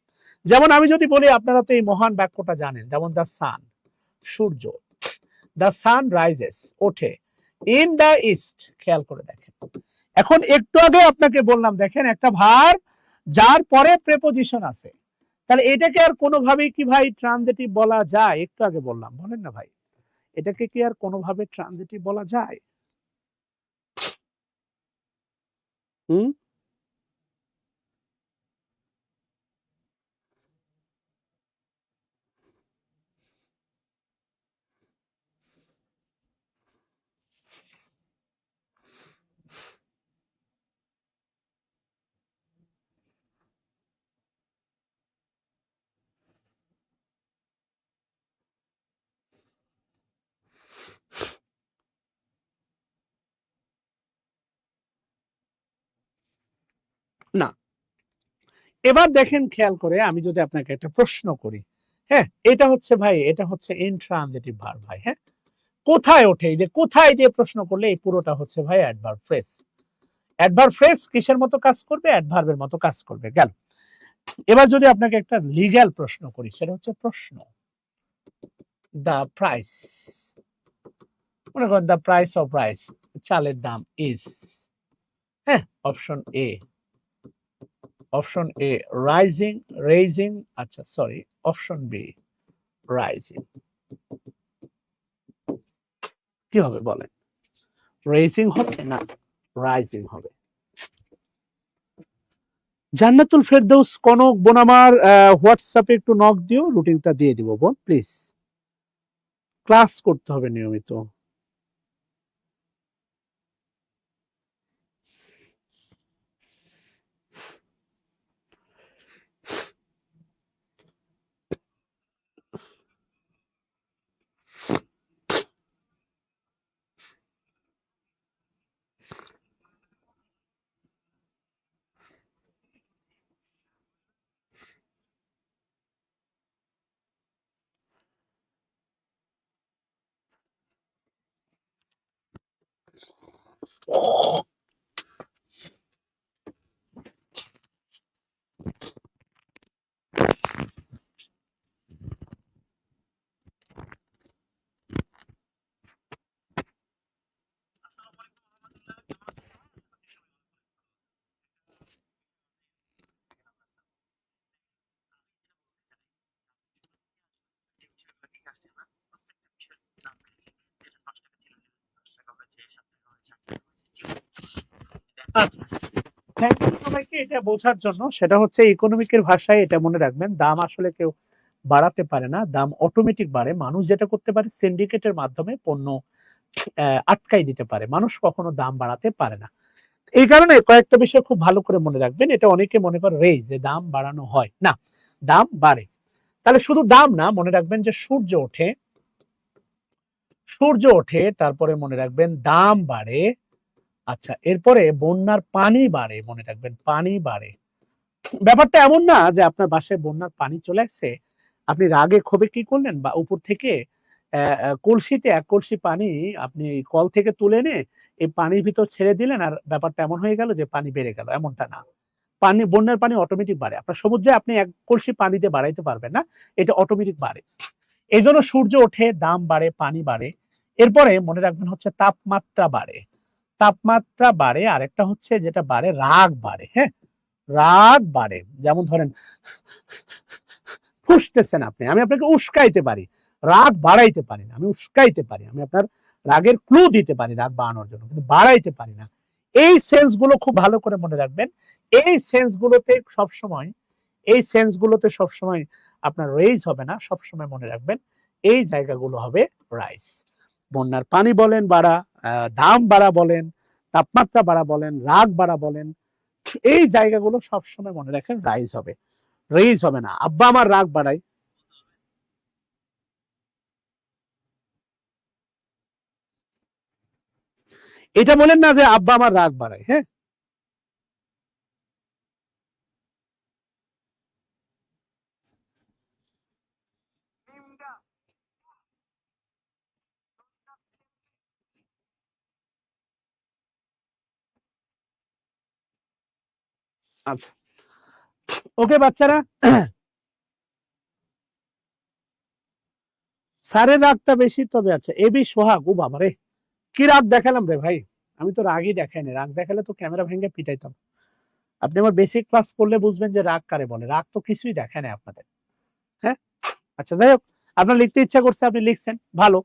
যেমন আমি যদি বলি, আপনারা তো এই মহান বাক্যটা জানেন, যেমন the sun, Surya, the sun rises, ওঠে, ইন দ্য ইস্ট। খেয়াল করে দেখেন, এখন একটু আগে আপনাকে বললাম দেখেন, একটা ভার্ব যার পরে প্রেপোজিশন আছে, তাহলে এটাকে আর কোনোভাবেই কি ভাই ট্রানজিটিভ বলা যায়? একটু আগে বললাম, বলেন না ভাই, এটাকে কি আর কোনোভাবে ট্রানজিটিভ বলা যায়? হুম, না। এবার দেখেন খেয়াল করে, আমি যদি আপনাকে একটা প্রশ্ন করি, হ্যাঁ, এটা হচ্ছে ভাই, এটা হচ্ছে ইনট্রানজিটিভ ভার্ব ভাই, হ্যাঁ। কোথায় ওঠে? এই যে কোথায় দিয়ে প্রশ্ন করলে, এই পুরোটা হচ্ছে ভাই অ্যাডভার্ব ফ্রেজ। অ্যাডভার্ব ফ্রেজ কিসের মতো কাজ করবে? অ্যাডভার্বের মতো কাজ করবে। গেল। এবার যদি আপনাকে একটা লিগ্যাল প্রশ্ন করি, সেটা হচ্ছে প্রশ্ন, দা প্রাইস, মনে করেন দা প্রাইস অফ রাইস, চালের দাম ইজ, হ্যাঁ, option A, option a rising, raising, আচ্ছা সরি, অপশন বি রাইজিং। কি হবে বলেন? রেইজিং হবে না রাইজিং হবে? জান্নাতুল ফেরদৌস কনক বোন আমার হোয়াটসঅ্যাপে একটু নক দিও, রুটিনটা দিয়ে দিব বোন প্লিজ। ক্লাস করতে হবে নিয়মিত। আচ্ছা, থ্যাংক ইউ সবাইকে এটা বোঝার জন্য। সেটা হচ্ছে ইকোনমিকের ভাষায় এটা মনে রাখবেন, দাম আসলে কেউ বাড়াতে পারে না, দাম অটোমেটিক বাড়ে। মানুষ যেটা করতে পারে, সিন্ডিকেটের মাধ্যমে পণ্য আটকাই দিতে পারে, মানুষ কখনো দাম বাড়াতে পারে না। এই কারণে কয়েকটা বিষয় খুব ভালো করে মনে রাখবেন। এটা অনেকে মনে করে রেইজ, যে দাম বাড়ানো হয় না, দাম বাড়ে। তাহলে শুধু দাম না, মনে রাখবেন যে সূর্য ওঠে, সূর্য ওঠে, তারপরে মনে রাখবেন দাম বাড়ে। আচ্ছা, এরপরে বন্যার পানি বাড়ে, মনে রাখবেন পানি বাড়ে। ব্যাপারটা এমন না যে আপনার বাসায় বন্যার পানি চলে আসছে, আপনি রাগে ক্ষোভে কি করলেন, বা উপর থেকে কলসিতে এক কলসি পানি আপনি কল থেকে তুলে এনে এই পানির ভিতর ছেড়ে দিলেন, আর ব্যাপারটা এমন হয়ে গেল যে পানি বেড়ে গেল, এমনটা না। পানি, বন্যার পানি অটোমেটিক বাড়ে। আপনার সমুদ্রে আপনি এক কলসি পানি দিয়ে বাড়াইতে পারবেন না, এটা অটোমেটিক বাড়ে। এই জন্য সূর্য ওঠে, দাম বাড়ে, পানি বাড়ে। এরপরে মনে রাখবেন হচ্ছে তাপমাত্রা বাড়ে। তাপমাত্রা বাড়ে, আরেকটা হচ্ছে যেটা বাড়ে, রাগ বাড়ে। হ্যাঁ, রাগ বাড়ে। যেমন ধরেন ফুসতেছেন আপনি, আমি আপনাকে উস্কাইতে পারি, রাগ বাড়াইতে পারি না। আমি উস্কাইতে পারি, আমি আপনার রাগের ক্লু দিতে পারি রাগ বাড়ানোর জন্য, কিন্তু বাড়াইতে পারি না। এই সেন্স গুলো খুব ভালো করে মনে রাখবেন। এই সেন্স গুলোতে সবসময়, এই সেন্স গুলোতে সবসময় আপনার রেইজ হবে না, সবসময় মনে রাখবেন এই জায়গাগুলো হবে রাইস। বন্যার পানি বলেন বাড়া, দাম বাড়া বলেন, তাপমাত্রা বাড়া বলেন, রাগ বাড়া বলেন, এই জায়গাগুলো সবসময় মনে রাখেন রাইজ হবে, রেইজ হবে না। আব্বা আমার রাগ বাড়ায়, এটা বলেন না যে আব্বা আমার রাগ বাড়ায়। হ্যাঁ, আচ্ছা, ওকে বাচ্চারা, স্যারের রাগটা বেশি, তবে আচ্ছা এবি সোহাগ, ও বাবা রে, কি রাগ দেখালাম রে ভাই, আমি তো রাগই দেখাইনি, রাগ দেখালে তো ক্যামেরা ভেঙে পিটাইতাম। আপনি আমার বেসিক ক্লাস করলে বুঝবেন যে রাগ কারে বলে, রাগ তো কিছুই দেখায় না আপনাদের। হ্যাঁ, আচ্ছা যাই হোক, আপনার লিখতে ইচ্ছা করছে আপনি লিখছেন, ভালো।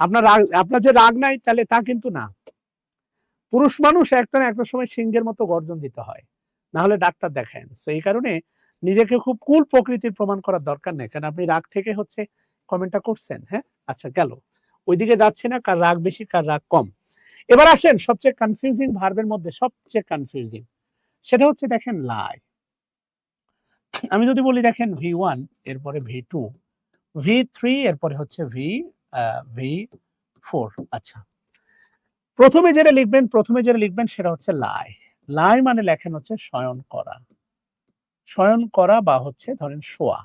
আপনার রাগ, আপনার যে রাগ নাই তাহলে তা কিন্তু না। পুরুষ মানুষ একটা না একটা সময় সিংহের মতো গর্জন দিতে হয়, না হলে ডাক্তার দেখায়। তো এই কারণে নিজেকে খুব কুল প্রকৃতির প্রমাণ করার দরকার নেই, কারণ আপনি রাগ থেকে হচ্ছে কমেন্টটা করছেন। হ্যাঁ, আচ্ছা গেল, ওইদিকে যাচ্ছে না কার রাগ বেশি কার রাগ কম। এবার আসেন সবচেয়ে কনফিউজিং ভার্বের মধ্যে, সবচেয়ে কনফিউজিং সেটা হচ্ছে দেখেন লাই। আমি যদি বলি দেখেন V1, এরপরে V2, V3, এরপরে হচ্ছে V4। আচ্ছা, প্রথমে যেটা লিখবেন সেটা হচ্ছে লাই। লাই মানে লেখেন হচ্ছে শয়ন করা, শয়ন করা বা হচ্ছে ধরেন শোয়া।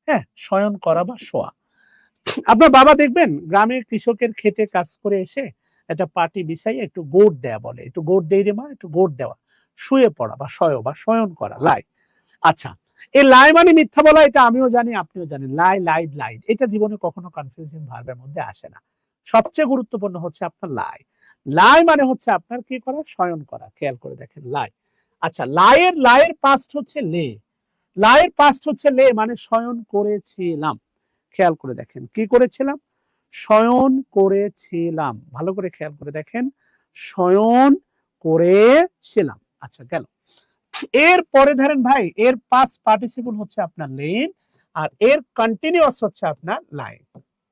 হ্যাঁ, শয়ন করা বা শোয়া। আপনার বাবা দেখবেন গ্রামে কৃষকের খেতে কাজ করে এসে একটা পাটি বিছাইয়ে একটু গোড় দেয়া বলে, একটু গোড় দেই রে মা, একটু গোড় দেওয়া, শুয়ে পড়া বা শয়ন করা, লাই। আচ্ছা, এই লাই মানে মিথ্যা বলা, এটা আমিও জানি আপনিও জানেন। লাই, লাইড, লাইড, এটা জীবনে কখনো কনফিউজিং ভার্বের মধ্যে আসে না। সবচেয়ে গুরুত্বপূর্ণ হচ্ছে আপনার লাই। লাই মানে হচ্ছে আপনার কি করা, শয়ন করা। খেয়াল করে দেখেন লাই। আচ্ছা, লাইয়ের পাস্ট হচ্ছে লে, লাইয়ের পাস্ট হচ্ছে লে, মানে শয়ন করেছিলাম। খেয়াল করে দেখেন কি করেছিলাম, শয়ন করেছিলাম। ভালো করে খেয়াল করে দেখেন, শয়ন করেছিলাম। আচ্ছা গেল। এর পরে ধরেন ভাই, এর পাস্ট পার্টিসিপল হচ্ছে আপনার লেন, আর এর কন্টিনিউয়াস হচ্ছে আপনার লাইন।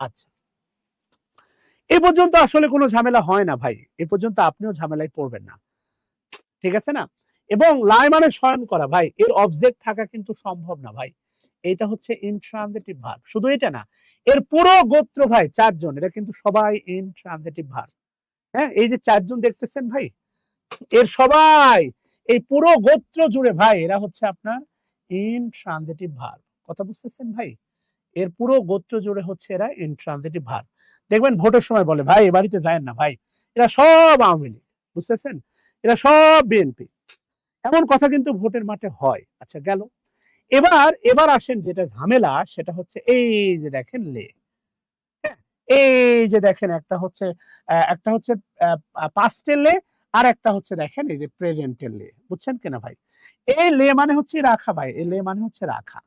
আচ্ছা, এ পর্যন্ত আসলে কোনো ঝামেলা হয় না ভাই, এ পর্যন্ত আপনিও ঝামেলায় পড়বেন না, ঠিক আছে না? এবং লাই মানে শয়ন করা ভাই, এর অবজেক্ট থাকা কিন্তু সম্ভব না ভাই। এটা হচ্ছে ইনট্রানজিটিভ ভার্ব। শুধু এটা না, এর পুরো গোত্র ভাই চারজন, এটা কিন্তু সবাই ইনট্রানজিটিভ ভার্ব। হ্যাঁ, এই যে চারজন দেখতেছেন ভাই, এর সবাই, এই পুরো গোত্র জুড়ে ভাই এরা হচ্ছে আপনার ইনট্রানজিটিভ ভার্ব। কথা বুঝতেছেন ভাই? এর পুরো গোত্র জুড়ে হচ্ছে এরা ইনট্রানজিটিভ ভার্ব। দেখবেন ভোটের সময় বলে ভাই এ বাড়িতে যায়েন না ভাই, এরা সব আওয়ামী লীগ, বুঝতেছেন, এরা সব বিএনপি, এমন কথা কিন্তু ভোটের মাঠে হয়। আচ্ছা গেল। এবার আসেন যেটা ঝামেলা, সেটা হচ্ছে এই যে দেখেন লে। হ্যাঁ, এই যে দেখেন একটা হচ্ছে পাস্টের লে, আর একটা হচ্ছে দেখেন এই যে প্রেজেন্টের লে। বুঝছেন কিনা ভাই? এই লে মানে হচ্ছে রাখা ভাই, এই লে মানে হচ্ছে রাখা,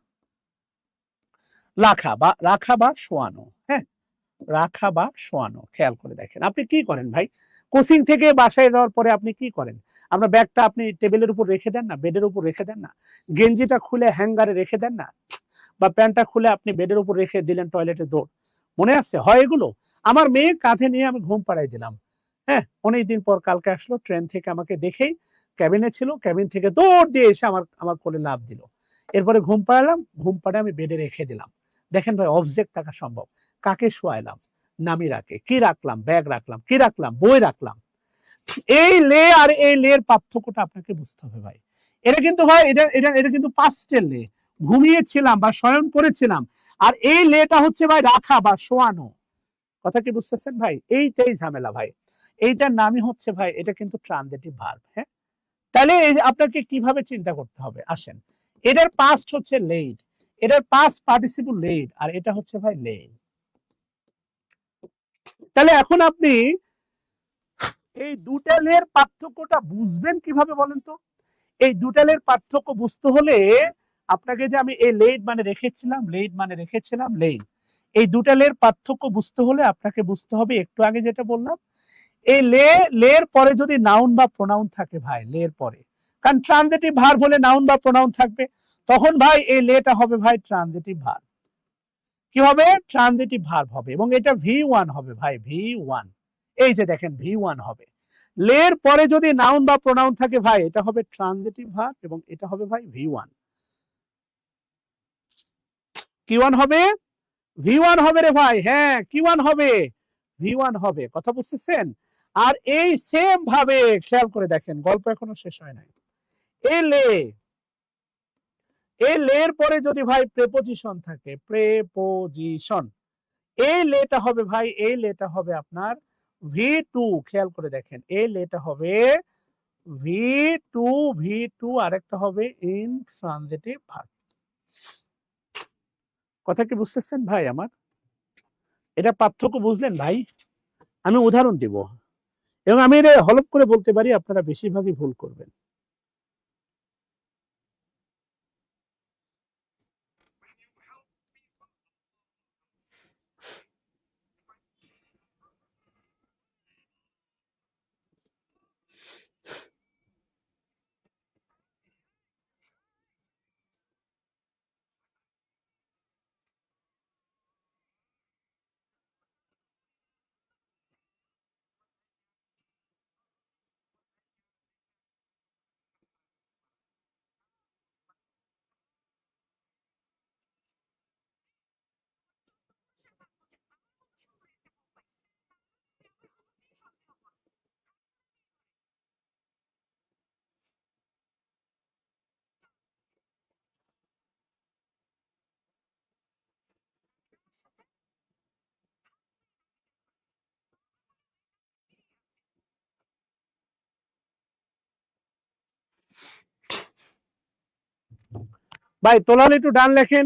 রাখা বা শোয়ানো। হ্যাঁ, রাখা বা শোয়ানো। খেয়াল করে দেখেন আপনি কি করেন ভাই, কোচিং থেকে বাসায় যাওয়ার পরে আপনি কি করেন? আপনার ব্যাগটা আপনি টেবিলের উপর রেখে দেন না, বেডের উপর রেখে দেন না, গেঞ্জিটা খুলে হ্যাঙ্গারে রেখে দেন না, বা প্যান্টটা খুলে আপনি বেডের উপর রেখে দিলেন টয়লেটে দৌড়। মনে আছে হয় এগুলো? আমার মেয়ে কাঁধে নিয়ে আমি ঘুম পাড়াই দিলাম। হ্যাঁ, অনেকদিন পর কালকে আসলো ট্রেন থেকে, আমাকে দেখেই ক্যাবিনে ছিল, ক্যাবিন থেকে দৌড় দিয়ে এসে আমার আমার কোলে লাফ দিল। এরপরে ঘুম পাড়ালাম, ঘুম পাড়ে আমি বেডে রেখে দিলাম। দেখেন ভাই, অবজেক্ট থাকা সম্ভব। কাকে শোয়াইলাম, নামি রাখে, কি রাখলাম, ব্যাগ রাখলাম, কি রাখলাম, বই রাখলাম। এই লে আর এই লে এর পার্থক্যটা আপনাকে বুঝতে হবে ভাই। এটা কিন্তু ভাই, এটা কিন্তু পাস্টের লে, ঘুমিয়েছিলাম বা শয়ন করেছিলাম। আর এই লেটা হচ্ছে ভাই রাখা বা শোয়ানো। কথা কি বুঝতেছেন ভাই? এইটাই ঝামেলা ভাই। এইটার নামই হচ্ছে ভাই, এটা কিন্তু ট্রানজিটিভ ভার্ব। হ্যাঁ, তাহলে এই যে আপনাকে কিভাবে চিন্তা করতে হবে আসেন। এটার পাস্ট হচ্ছে লেইড, এটার পাস্ট পার্টিসিপল লেইড, আর এটা হচ্ছে ভাই লেইড। তাহলে এখন আপনি এই দুটা লের পার্থক্যটা বুঝবেন কিভাবে বলেন তো? এই দুটা লের পার্থক্য বুঝতে হলে আপনাকে যে আমি এই লেইড মানে রেখেছিলাম, লেইড মানে রেখেছিলাম, লেইড, এই দুটা লের পার্থক্য বুঝতে হলে আপনাকে বুঝতে হবে একটু আগে যেটা বললাম, এই লের পরে যদি নাউন বা প্রোনাউন থাকে ভাই, লের পরে, কারণ ট্রানজিটিভ ভার্ব হলে নাউন বা প্রোনাউন থাকবে, তখন ভাই এই লেটা হবে ভাই ট্রানজিটিভ ভার্ব। কি হবে? ট্রানজিটিভ ভার্ব হবে, এবং এটা V1 হবে ভাই, V1। এই যে দেখেন V1 হবে। লের পরে যদি নাউন বা প্রোনাউন থাকে ভাই, এটা হবে ট্রানজিটিভ ভার্ব, এবং এটা হবে ভাই V1। কি ওয়ান হবে? V1 হবে রে ভাই। হ্যাঁ, কি ওয়ান হবে? V1 হবে। কথা বুঝতেছেন? আর এই সেম ভাবে খেয়াল করে দেখেন, গল্প এখনো শেষ হয় নাই। এই লে, এই লের পরে যদি ভাই প্রেপোজিশন থাকে, প্রেপোজিশন, এই লেটা হবে ভাই, এই লেটা হবে আপনার V2। খেয়াল করে দেখেন, এই লেটা হবে V2, V2, আরেকটা হবে ইনট্রানজিটিভ ভার্ব। কথা কি বুঝতেছেন ভাই আমার? এটা পার্থক্য বুঝলেন ভাই? আমি উদাহরণ দিব, এবং আমি এটা হলপ করে বলতে পারি আপনারা বেশিরভাগই ভুল করবেন। ভাই তোলাল একটু ডান লেখেন।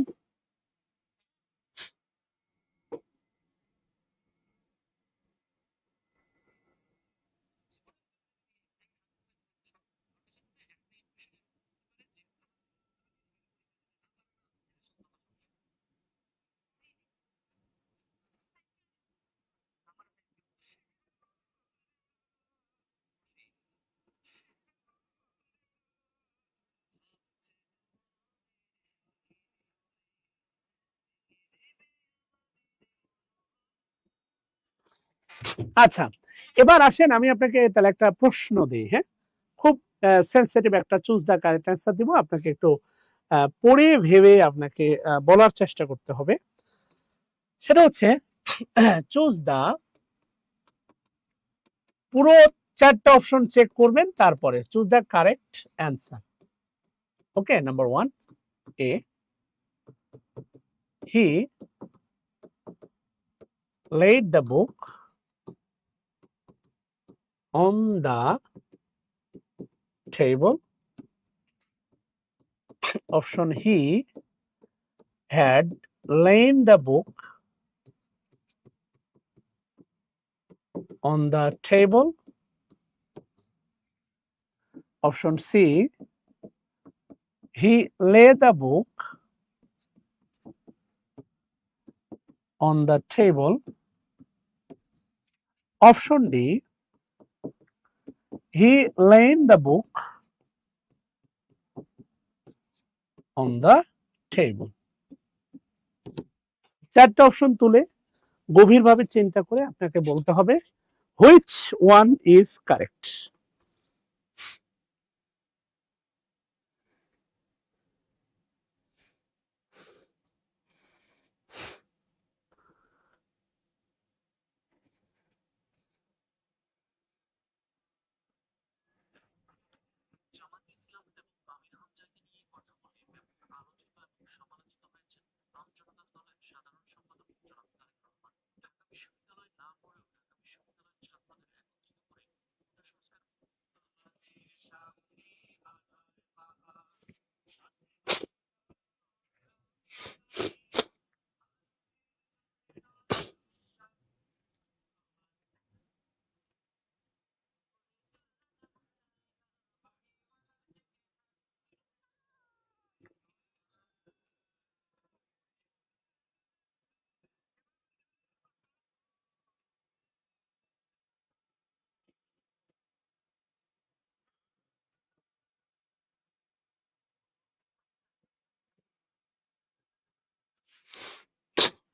আচ্ছা, এবার আসেন আমি আপনাকে তাহলে একটা প্রশ্ন দিই। হ্যাঁ, খুব সেন্সিটিভ একটা, চুজ দা কারেক্ট অ্যান্সার দিব, আপনাকে একটু পড়ে ভেবে আপনাকে বলার চেষ্টা করতে হবে। সেটা হচ্ছে চুজ দা, পুরো চারটা অপশন চেক করবেন, তারপরে choose the correct answer. Okay, number 1, A, he laid the book on the table. Option, he had lain the book on the table. Option C, he lay the book on the table. Option D, he laid the book on the table. চারটা option তুলে গভীরভাবে চিন্তা করে আপনাকে বলতে হবে which one is correct.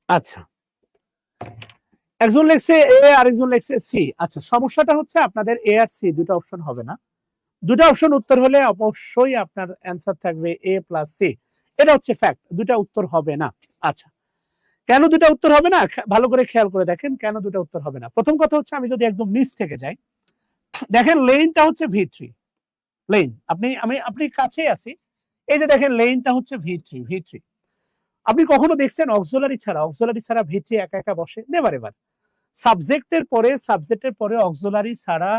আচ্ছা, একজন লেখছে এ আরেকজন লেখছে সি। আচ্ছা, সমস্যাটা হচ্ছে আপনাদের এ আর সি দুটো অপশন হবে না। দুটো অপশন উত্তর হলে অবশ্যই আপনার অ্যান্সার থাকবে এ প্লাস সি। এটা হচ্ছে ফ্যাক্ট, দুটা উত্তর হবে না। আচ্ছা, কেন দুটা উত্তর হবে না ভালো করে খেয়াল করে দেখেন কেন দুটা উত্তর হবে না। প্রথম কথা হচ্ছে আমি যদি একদম নিচ থেকে যাই, দেখেন লেনটা হচ্ছে ভি3 লেন, আপনি কাছে আছি, এই যে দেখেন লেনটা হচ্ছে ভি3। আপনি কখনো দেখছেন অক্সিলারি ছাড়া ভি3 একা একা বসে? Never ever. সাবজেক্টের পরে অক্সিলারি ছাড়া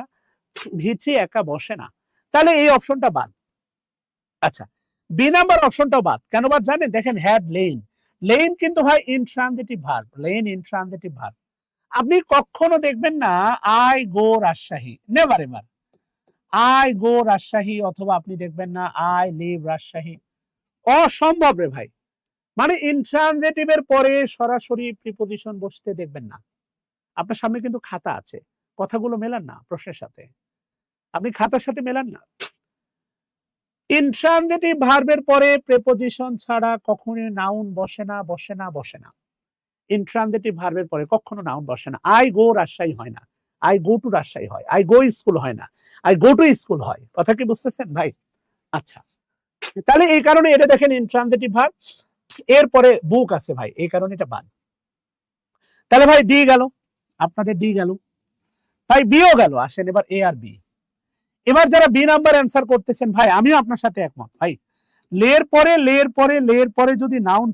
ভি3 একা বসে না। তাহলে এই অপশনটা বাদ। আচ্ছা, বি নাম্বার অপশনটাও বাদ। কেন বাদ জানেন? দেখেন হ্যাড লেন, লেন কিন্তু ভাই intransitive verb, lane intransitive verb. আপনি কখনো দেখবেন না I go Rajshahi, never ever. I go Rajshahi, অথবা আপনি দেখবেন না আই লিভ রাজশাহী। অসম্ভব রে ভাই। মানে ইনট্রানজিটিভের পরে সরাসরি প্রিপোজিশন বসতে দেখবেন না। আপনার সামনে কিন্তু খাতা আছে, কথাগুলো মেলান না প্রশ্নের সাথে, আপনি খাতার সাথে মেলান না। ইনট্রানজিটিভ ভার্বের পরে প্রিপোজিশন ছাড়া কখনোই নাউন বসে না, বসে না, বসে না। ইনট্রানজিটিভ ভার্বের পরে কখনো নাউন বসে না। আই গো রাজশাহী হয় না, আই গো টু রাজশাহী হয়। আই গো স্কুল হয় না, আই গো টু স্কুল হয়। কথা কি বুঝতেছেন ভাই? আচ্ছা, তাহলে এই কারণে এটা দেখেন ইনট্রানজিটিভ ভার্ব, এরপরে বুক আছে ভাই, এই কারণে এটা বাদ। তাহলে ভাই ডি গেল, আপনাদের ডি গেল, ভাই বিও গেল। আসেন এবার এ আর বি। এবার যারা বি নাম্বার অ্যান্সার করতেছেন ভাই, আমিও আপনার সাথে একমত ভাই। লের পরে যদি নাউন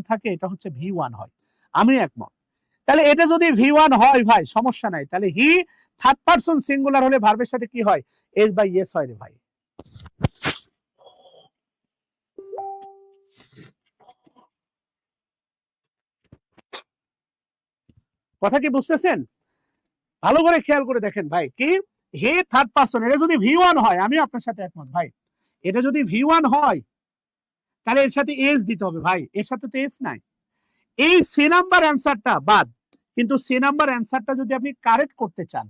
থাকে, এটা হচ্ছে ভি1 হয়, আমি একমত। তাহলে এটা যদি ভি1 হয় ভাই সমস্যা নাই, তাহলে হি থার্ড পারসন সিঙ্গুলার হলে ভার্বের সাথে কি হয়? এস বাই এস হয় রে ভাই। কথা কি বুঝতেছেন? ভালো করে খেয়াল করে দেখেন ভাই, কি হে থার্ড পারসন, এটা যদি ভি1 হয়, আমি আপনার সাথে একমত ভাই। এটা যদি ভি1 হয় তাহলে এর সাথে এস দিতে হবে ভাই, এর সাথে তো এস নাই। এই সি নাম্বার অ্যান্সারটা বাদ, কিন্তু সি নাম্বার অ্যান্সারটা যদি আপনি কারেক্ট করতে চান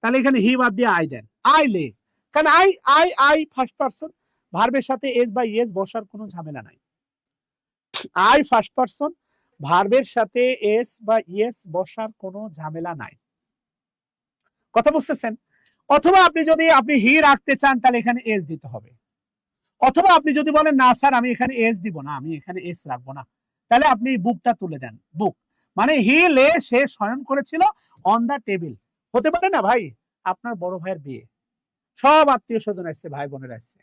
তাহলে এখানে হি বাদ দিয়ে আই দেন। আই লে, কারণ আই ফার্স্ট পারসন, ভার্বের সাথে এস বাই এস বসার কোনো ঝামেলা নাই। আই ফার্স্ট পারসন, ভার্বের সাথে এস বা ইয়েস বসার কোনো ঝামেলা নাই। কথা বুঝতেছেন? অথবা আপনি হি রাখতে চান তাহলে এখানে এস দিতে হবে, অথবা আপনি যদি বলেন না স্যার আমি এখানে এস দিব না, আমি এখানে এস রাখবো না, তাহলে আপনি বুকটা তুলে দেন। বুক মানে হি লে, সে শয়ন করেছিল অন দা টেবিল। হতে পারে না ভাই আপনার বড় ভাইয়ের বিয়ে, সব আত্মীয় স্বজন আসছে, ভাই বোনের আসছে,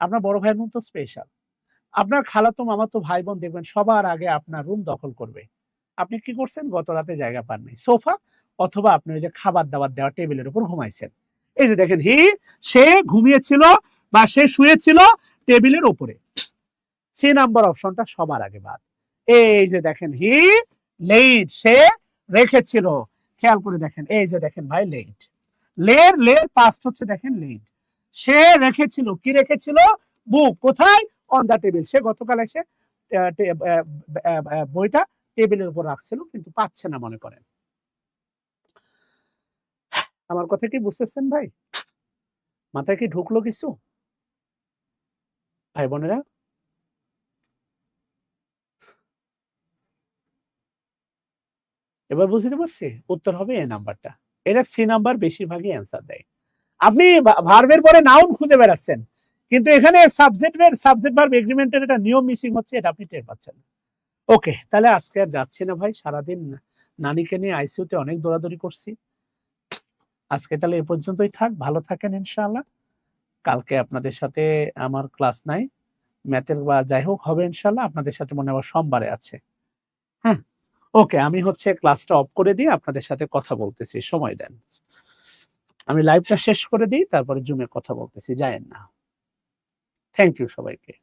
আপনার বড় ভাইয়ের মতো স্পেশাল, আপনার খালাতো মামাতো ভাই বোন দেখবেন সবার আগে আপনার রুম দখল করবে। আপনি কি করছেন? গত রাতে জায়গা পাননি, সোফা অথবা আপনি ওই যে খাবার দাবার দেওয়া টেবিলের উপর ঘুমাইছেন। এই যে দেখেন সে ঘুমিয়েছিল বা সে শুয়েছিল টেবিলের উপরে। সি নাম্বার অপশনটা সবার আগে বাদ। এই যে দেখেন লেইট, সে রেখেছিল। খেয়াল করে দেখেন, এই যে দেখেন ভাই লেইট, লের পাস্ট হচ্ছে দেখেন লেইট। সে রেখেছিল, কি রেখেছিল? বুক। কোথায়? On the table. সে গতকাল এসে বইটা টেবিলের উপর রাখছিল কিন্তু পাচ্ছে না মনে করেন। আমার কথা কি বুঝতেছেন ভাই? মাথায় কি ঢুকলো কিছু ভাই বোনেরা? এবার বুঝতে পারছি, উত্তর হবে এ নাম্বারটা। এটা সি নাম্বার বেশিরভাগই অ্যান্সার দেয়। আপনি ভার্বের পরে নাউন খুঁজে বেড়াচ্ছেন, কিন্তু এখানে সাবজেক্ট ভার্ব এগ্রিমেন্টের একটা নিয়ম মিসিং হচ্ছে, এটা আপনি টের পাচ্ছেন। ওকে, তাহলে আজকে আর যাচ্ছি না ভাই, সারাদিন নানিকে নিয়ে আইসিইউতে অনেক দৌড়াদৌড়ি করছি। আজকে তাহলে এ পর্যন্তই থাক, ভালো থাকেন ইনশাআল্লাহ। কালকে আপনাদের সাথে আমার ক্লাস নাই, ম্যাথের বা যাই হোক হবে ইনশাআল্লাহ। আপনাদের সাথে মনে হয় সোমবারে আছে। হ্যাঁ, ওকে, আমি হচ্ছে ক্লাসটা অফ করে দিয়ে আপনাদের সাথে কথা বলতেছি, সময় দেন। আমি লাইভটা শেষ করে দিই, তারপরে জুমে কথা বলতেছি, যায়েন না। থ্যাংক ইউ সবাইকে।